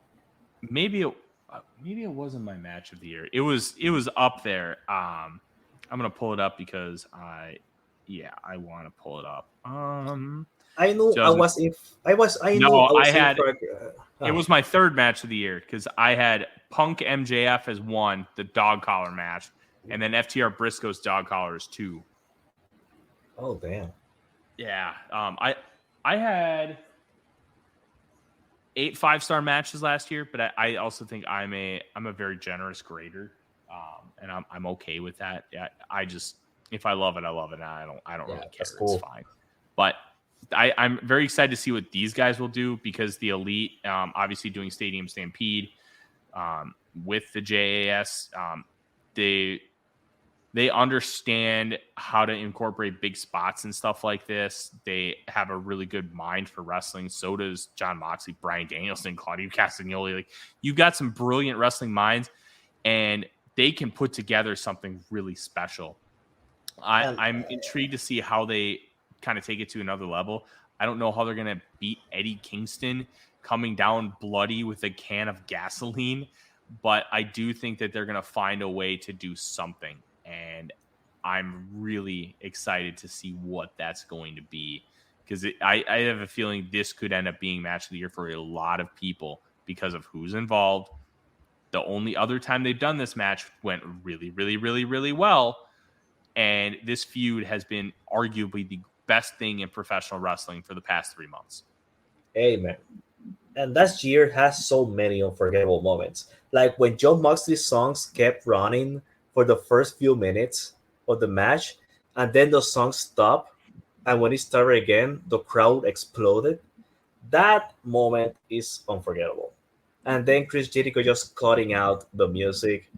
Maybe it wasn't my match of the year. It was up there. gonna pull it up because I want to pull it up. I know I was had incorrect. It was my third match of the year because I had Punk MJF as 1, the dog collar match, and then FTR Briscoe's dog collar is 2. Oh damn! Yeah, I had 8 5-star matches last year, but I also think I'm a very generous grader, and I'm okay with that. I just, if I love it, I love it. And I don't really care. Cool. It's fine. But I'm very excited to see what these guys will do because the Elite, obviously doing Stadium Stampede with the JAS, they understand how to incorporate big spots and stuff like this. They have a really good mind for wrestling. So does John Moxley, Bryan Danielson, Claudio Castagnoli. Like, you've got some brilliant wrestling minds, and they can put together something really special. I'm intrigued to see how they kind of take it to another level. I don't know how they're going to beat Eddie Kingston coming down bloody with a can of gasoline, but I do think that they're going to find a way to do something. And I'm really excited to see what that's going to be because I have a feeling this could end up being match of the year for a lot of people because of who's involved. The only other time they've done this match went really, really, really, really well. And this feud has been arguably the best thing in professional wrestling for the past 3 months. Amen. And that year has so many unforgettable moments. Like when John Moxley's songs kept running for the first few minutes of the match, and then the song stopped, and when it started again, the crowd exploded. That moment is unforgettable. And then Chris Jericho just cutting out the music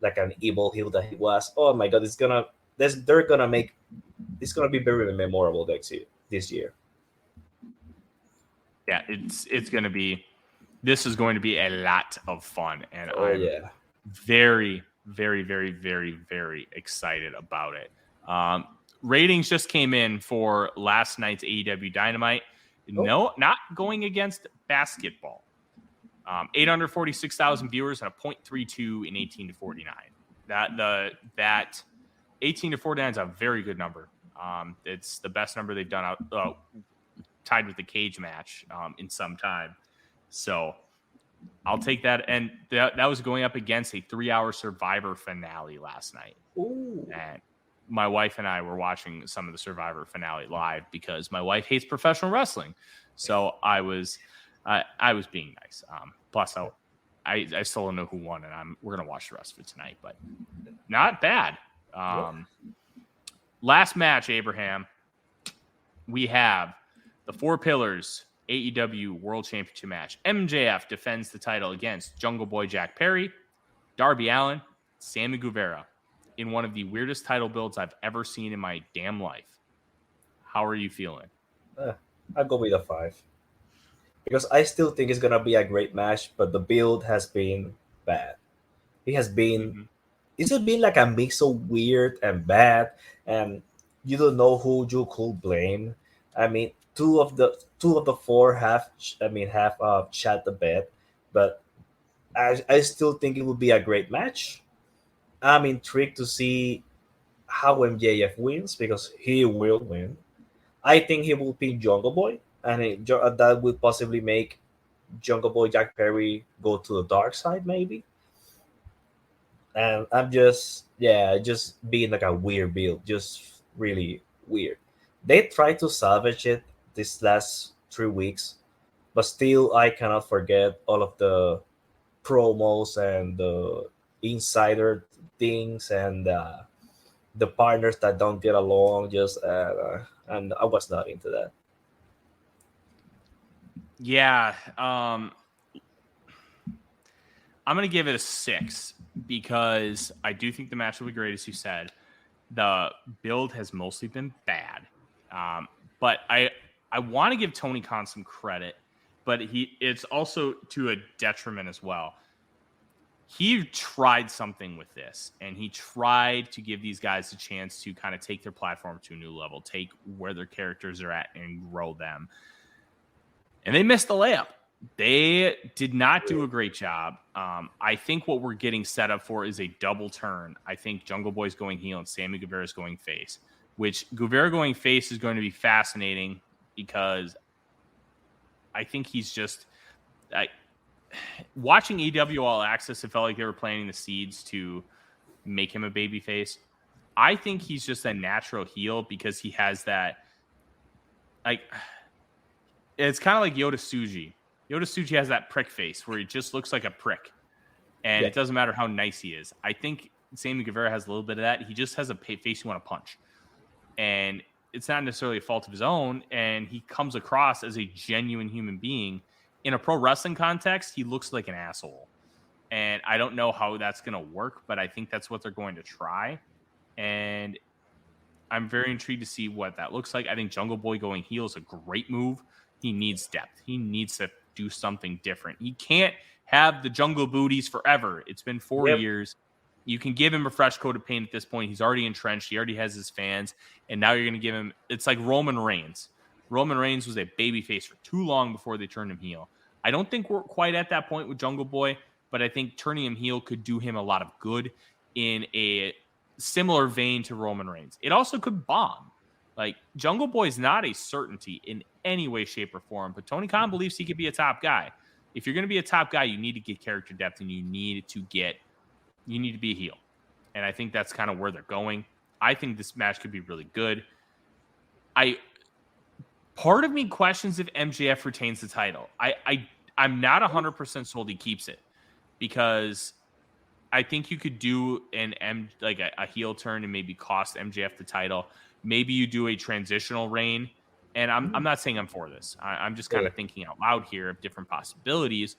like an evil heel that he was. Oh my god, it's gonna be very memorable this year. Yeah, it's gonna be. This is going to be a lot of fun, and I'm very, very, very, very, very excited about it. Ratings just came in for last night's AEW Dynamite. No, not going against basketball. 846,000 viewers and a 0.32 in 18 to 49. That 18 to 49 is a very good number. It's the best number they've done out, tied with the cage match in some time. So I'll take that. And that was going up against a 3-hour Survivor finale last night. Ooh. And my wife and I were watching some of the Survivor finale live because my wife hates professional wrestling. So I was being nice. Plus, I still don't know who won, and we're gonna watch the rest of it tonight. But not bad. Last match, Abraham. We have the Four Pillars AEW World Championship match. MJF defends the title against Jungle Boy Jack Perry, Darby Allin, Sammy Guevara in one of the weirdest title builds I've ever seen in my damn life. How are you feeling? I'll go with a 5. Because I still think it's going to be a great match, but the build has been bad. It has been... It's been like a mix of weird and bad, and you don't know who you could blame. I mean, two of the four have chat the bed, but I still think it would be a great match. I'm intrigued to see how MJF wins because he will win. I think he will pin Jungle Boy, and that would possibly make Jungle Boy Jack Perry go to the dark side, maybe. And I'm just being like a weird build, just really weird. They tried to salvage it this last 3 weeks, but still I cannot forget all of the promos and the insider things and the partners that don't get along. And I was not into that. Yeah, I'm gonna give it a 6 because I do think the match will be great, as you said. The build has mostly been bad, but I want to give Tony Khan some credit, but it's also to a detriment as well. He tried something with this, and he tried to give these guys a chance to kind of take their platform to a new level, take where their characters are at and grow them. And they missed the layup. They did not do a great job. I think what we're getting set up for is a double turn. I think Jungle Boy's going heel and Sammy Guevara's going face, which Guevara going face is going to be fascinating because I think he's just watching AEW All Access. It felt like they were planting the seeds to make him a baby face. I think he's just a natural heel because he has that, it's kind of like Yota Tsuji. Yota Tsuji has that prick face where he just looks like a prick. And it doesn't matter how nice he is. I think Sammy Guevara has a little bit of that. He just has a face you want to punch. And it's not necessarily a fault of his own. And he comes across as a genuine human being. In a pro wrestling context, he looks like an asshole. And I don't know how that's going to work, but I think that's what they're going to try. And I'm very intrigued to see what that looks like. I think Jungle Boy going heel is a great move. He needs depth. He needs to do something different. He can't have the jungle booties forever. It's been 4 years. You can give him a fresh coat of paint at this point. He's already entrenched. He already has his fans. And now you're going to give him, it's like Roman Reigns. Roman Reigns was a babyface for too long before they turned him heel. I don't think we're quite at that point with Jungle Boy, but I think turning him heel could do him a lot of good in a similar vein to Roman Reigns. It also could bomb. Like, Jungle Boy is not a certainty in any way, shape, or form, but Tony Khan believes he could be a top guy. If you're going to be a top guy, you need to get character depth, and you need to be a heel. And I think that's kind of where they're going. I think this match could be really good. Part of me questions if MJF retains the title. I'm not 100% sold he keeps it, because I think you could do a heel turn and maybe cost MJF the title. Maybe you do a transitional reign. And I'm not saying I'm for this. I'm just kind of thinking out loud here of different possibilities.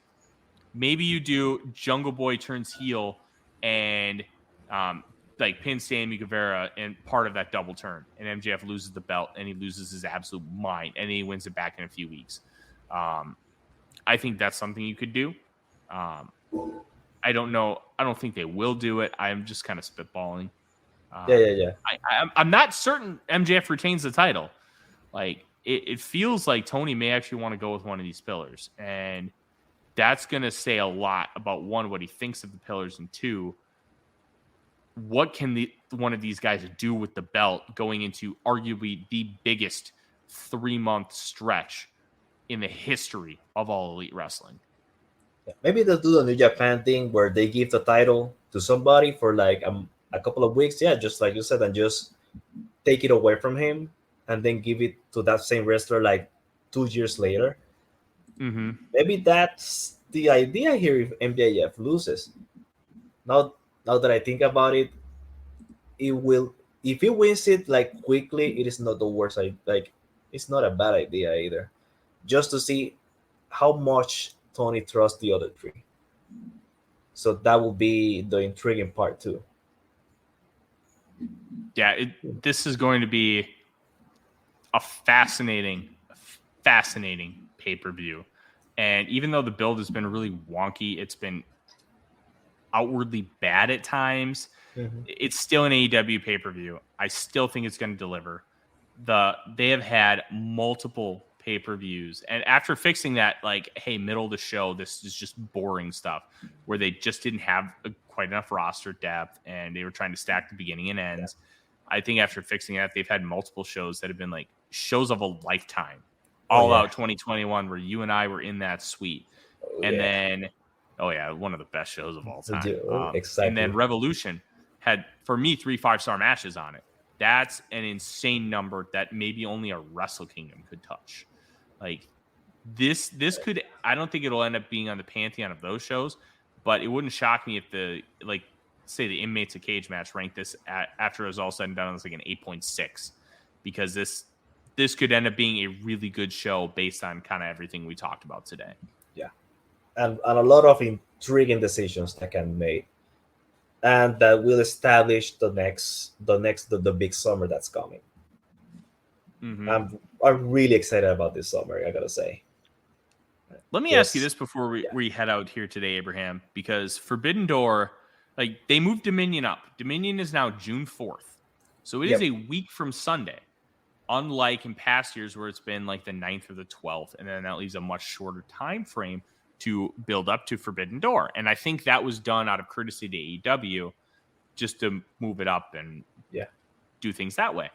Maybe you do Jungle Boy turns heel and pin Sammy Guevara and part of that double turn. And MJF loses the belt and he loses his absolute mind. And he wins it back in a few weeks. I think that's something you could do. I don't know. I don't think they will do it. I'm just kind of spitballing. I'm not certain MJF retains the title. Like, it feels like Tony may actually want to go with one of these pillars. And that's going to say a lot about, one, what he thinks of the pillars, and two, what can one of these guys do with the belt going into arguably the biggest 3-month stretch in the history of all elite wrestling. Maybe they'll do the New Japan thing where they give the title to somebody for like a couple of weeks. Yeah, just like you said, and just take it away from him and then give it to that same wrestler like 2 years later. Mm-hmm. Maybe that's the idea here if MJF loses. Now that I think about it, if he wins it like quickly, it is not the worst. It's not a bad idea either. Just to see how much Tony trusts the other three. So that will be the intriguing part too. Yeah, this is going to be a fascinating pay-per-view. And even though the build has been really wonky, it's been outwardly bad at times. Mm-hmm. It's still an AEW pay-per-view. I still think it's going to deliver. They have had multiple pay-per-views, and after fixing that, like, hey, middle of the show, this is just boring stuff where they just didn't have quite enough roster depth, and they were trying to stack the beginning and ends. I think after fixing that, they've had multiple shows that have been like shows of a lifetime. All Out 2021, where you and I were in that suite. Then one of the best shows of all time. Exactly. And then Revolution had, for me, 3 5-star matches on it. That's an insane number that maybe only a Wrestle Kingdom could touch. Like, this could, I don't think it'll end up being on the pantheon of those shows, but it wouldn't shock me if the Inmates of Cage match ranked this after it was all said and done as like an 8.6, because this could end up being a really good show based on kind of everything we talked about today. Yeah. And a lot of intriguing decisions that can be made. And that will establish the big summer that's coming. Mm-hmm. I'm really excited about this summer, I gotta say. Let me ask you this before we head out here today, Abraham, because Forbidden Door, like, they moved Dominion up. Dominion is now June 4th. So it is a week from Sunday. unlike in past years where it's been like the 9th or the 12th, and then that leaves a much shorter time frame to build up to Forbidden Door. And I think that was done out of courtesy to AEW just to move it up and do things that way.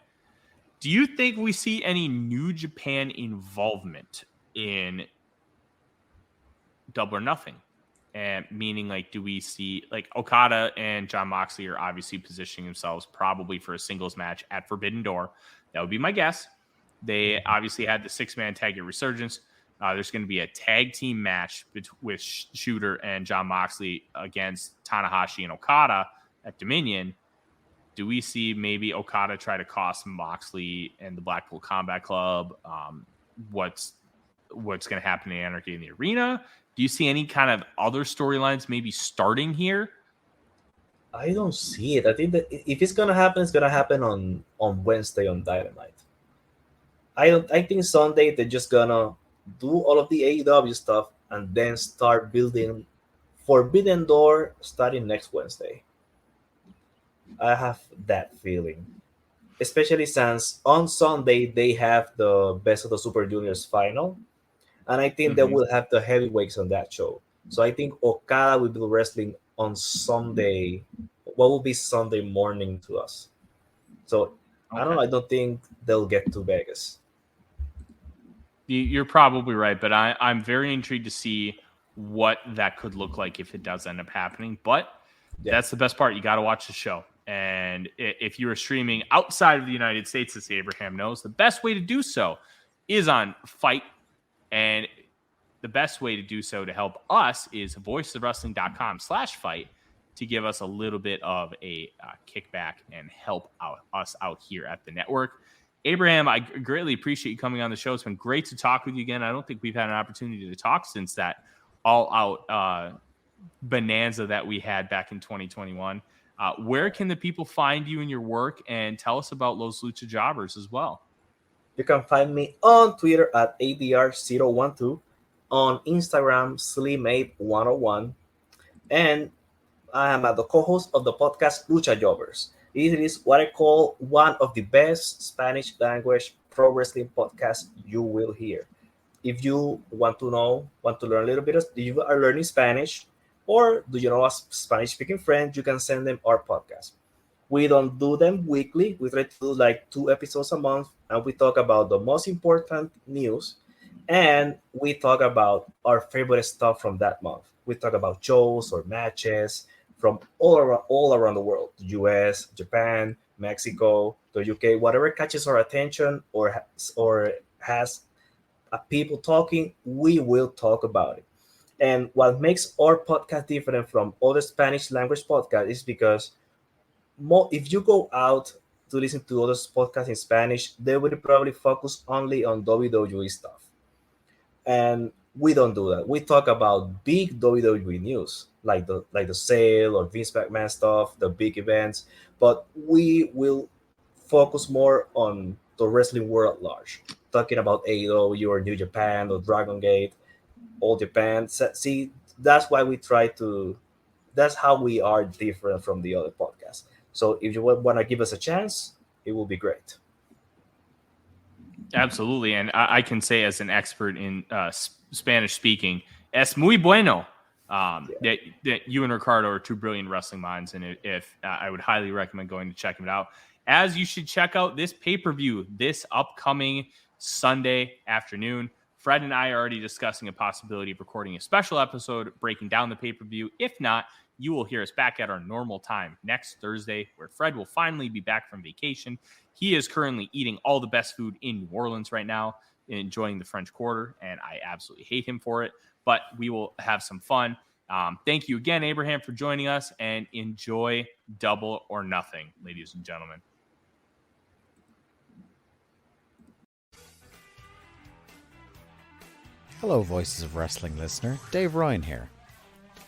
Do you think we see any New Japan involvement in Double or Nothing? And meaning, like, do we see, like, Okada and Jon Moxley are obviously positioning themselves probably for a singles match at Forbidden Door. That would be my guess. They obviously had the 6-man tag at Resurgence. There's going to be a tag team match with Shooter and Jon Moxley against Tanahashi and Okada at Dominion. Do we see maybe Okada try to cost Moxley and the Blackpool Combat Club? What's going to happen in Anarchy in the Arena? Do you see any kind of other storylines maybe starting here? I don't see it. I think that if it's gonna happen, it's gonna happen on Wednesday on Dynamite. I think Sunday they're just gonna do all of the AEW stuff and then start building Forbidden Door starting next Wednesday. I have that feeling, especially since on Sunday they have the Best of the Super Juniors final. And I think they will have the heavyweights on that show. So I think Okada will be wrestling on Sunday. What will be Sunday morning to us? So I don't know. I don't think they'll get to Vegas. You're probably right, but I'm very intrigued to see what that could look like if it does end up happening. But that's the best part. You got to watch the show. And if you are streaming outside of the United States, as Abraham knows, the best way to do so is on Fight. And the best way to do so to help us is voicesofwrestling.com/fight to give us a little bit of a kickback and help us out here at the network. Abraham, I greatly appreciate you coming on the show. It's been great to talk with you again. I don't think we've had an opportunity to talk since that all-out bonanza that we had back in 2021. Where can the people find you and your work, and tell us about Los Lucha Jobbers as well? You can find me on Twitter at ADR012, on Instagram, Slim8101, and I am the co-host of the podcast Lucha Jobbers. It is what I call one of the best Spanish language pro wrestling podcasts you will hear. If you want to learn a little bit, if you are learning Spanish, or do you know a Spanish-speaking friend, you can send them our podcast. We don't do them weekly. We try to do like 2 episodes a month, and we talk about the most important news, and we talk about our favorite stuff from that month. We talk about shows or matches from all around the world: the US, Japan, Mexico, the UK, whatever catches our attention or has people talking, we will talk about it. And what makes our podcast different from other Spanish language podcasts is because if you go out to listen to other podcasts in Spanish, they will probably focus only on WWE stuff. And we don't do that. We talk about big WWE news, like the sale or Vince McMahon stuff, the big events, but we will focus more on the wrestling world at large, talking about AEW or New Japan or Dragon Gate, All Japan. See, that's why that's how we are different from the other podcasts. So if you want to give us a chance, it will be great. Absolutely. And I can say, as an expert in Spanish speaking, es muy bueno. That you and Ricardo are 2 brilliant wrestling minds. And if I would highly recommend going to check it out, as you should check out this pay-per-view this upcoming Sunday afternoon. Fred and I are already discussing a possibility of recording a special episode breaking down the pay-per-view. If not, you will hear us back at our normal time next Thursday, where Fred will finally be back from vacation. He is currently eating all the best food in New Orleans right now, enjoying the French Quarter, and I absolutely hate him for it, but we will have some fun. Thank you again, Abraham, for joining us, and enjoy Double or Nothing, ladies and gentlemen. Hello, Voices of Wrestling listener. Dave Ryan here.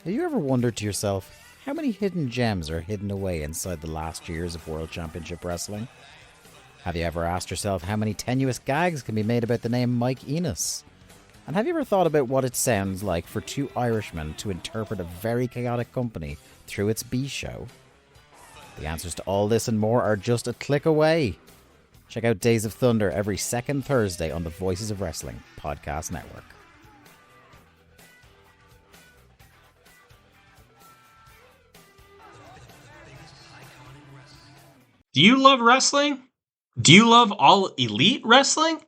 Have you ever wondered to yourself how many hidden gems are hidden away inside the last years of World Championship Wrestling? Have you ever asked yourself how many tenuous gags can be made about the name Mike Enos? And have you ever thought about what it sounds like for 2 Irishmen to interpret a very chaotic company through its B show? The answers to all this and more are just a click away. Check out Days of Thunder every second Thursday on the Voices of Wrestling podcast network. Do you love wrestling? Do you love All Elite Wrestling?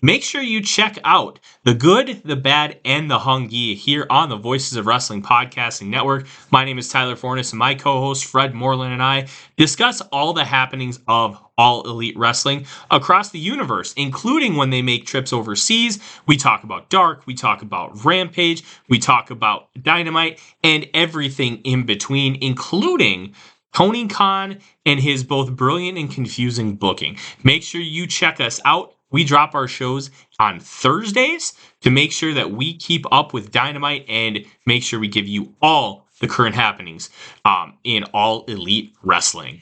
Make sure you check out The Good, the Bad, and the Hungee here on the Voices of Wrestling podcasting network. My name is Tyler Fornes, and my co-host Fred Moreland and I discuss all the happenings of All Elite Wrestling across the universe, including when they make trips overseas. We talk about Dark, we talk about Rampage, we talk about Dynamite, and everything in between, including Tony Khan and his both brilliant and confusing booking. Make sure you check us out. We drop our shows on Thursdays to make sure that we keep up with Dynamite and make sure we give you all the current happenings in All Elite Wrestling.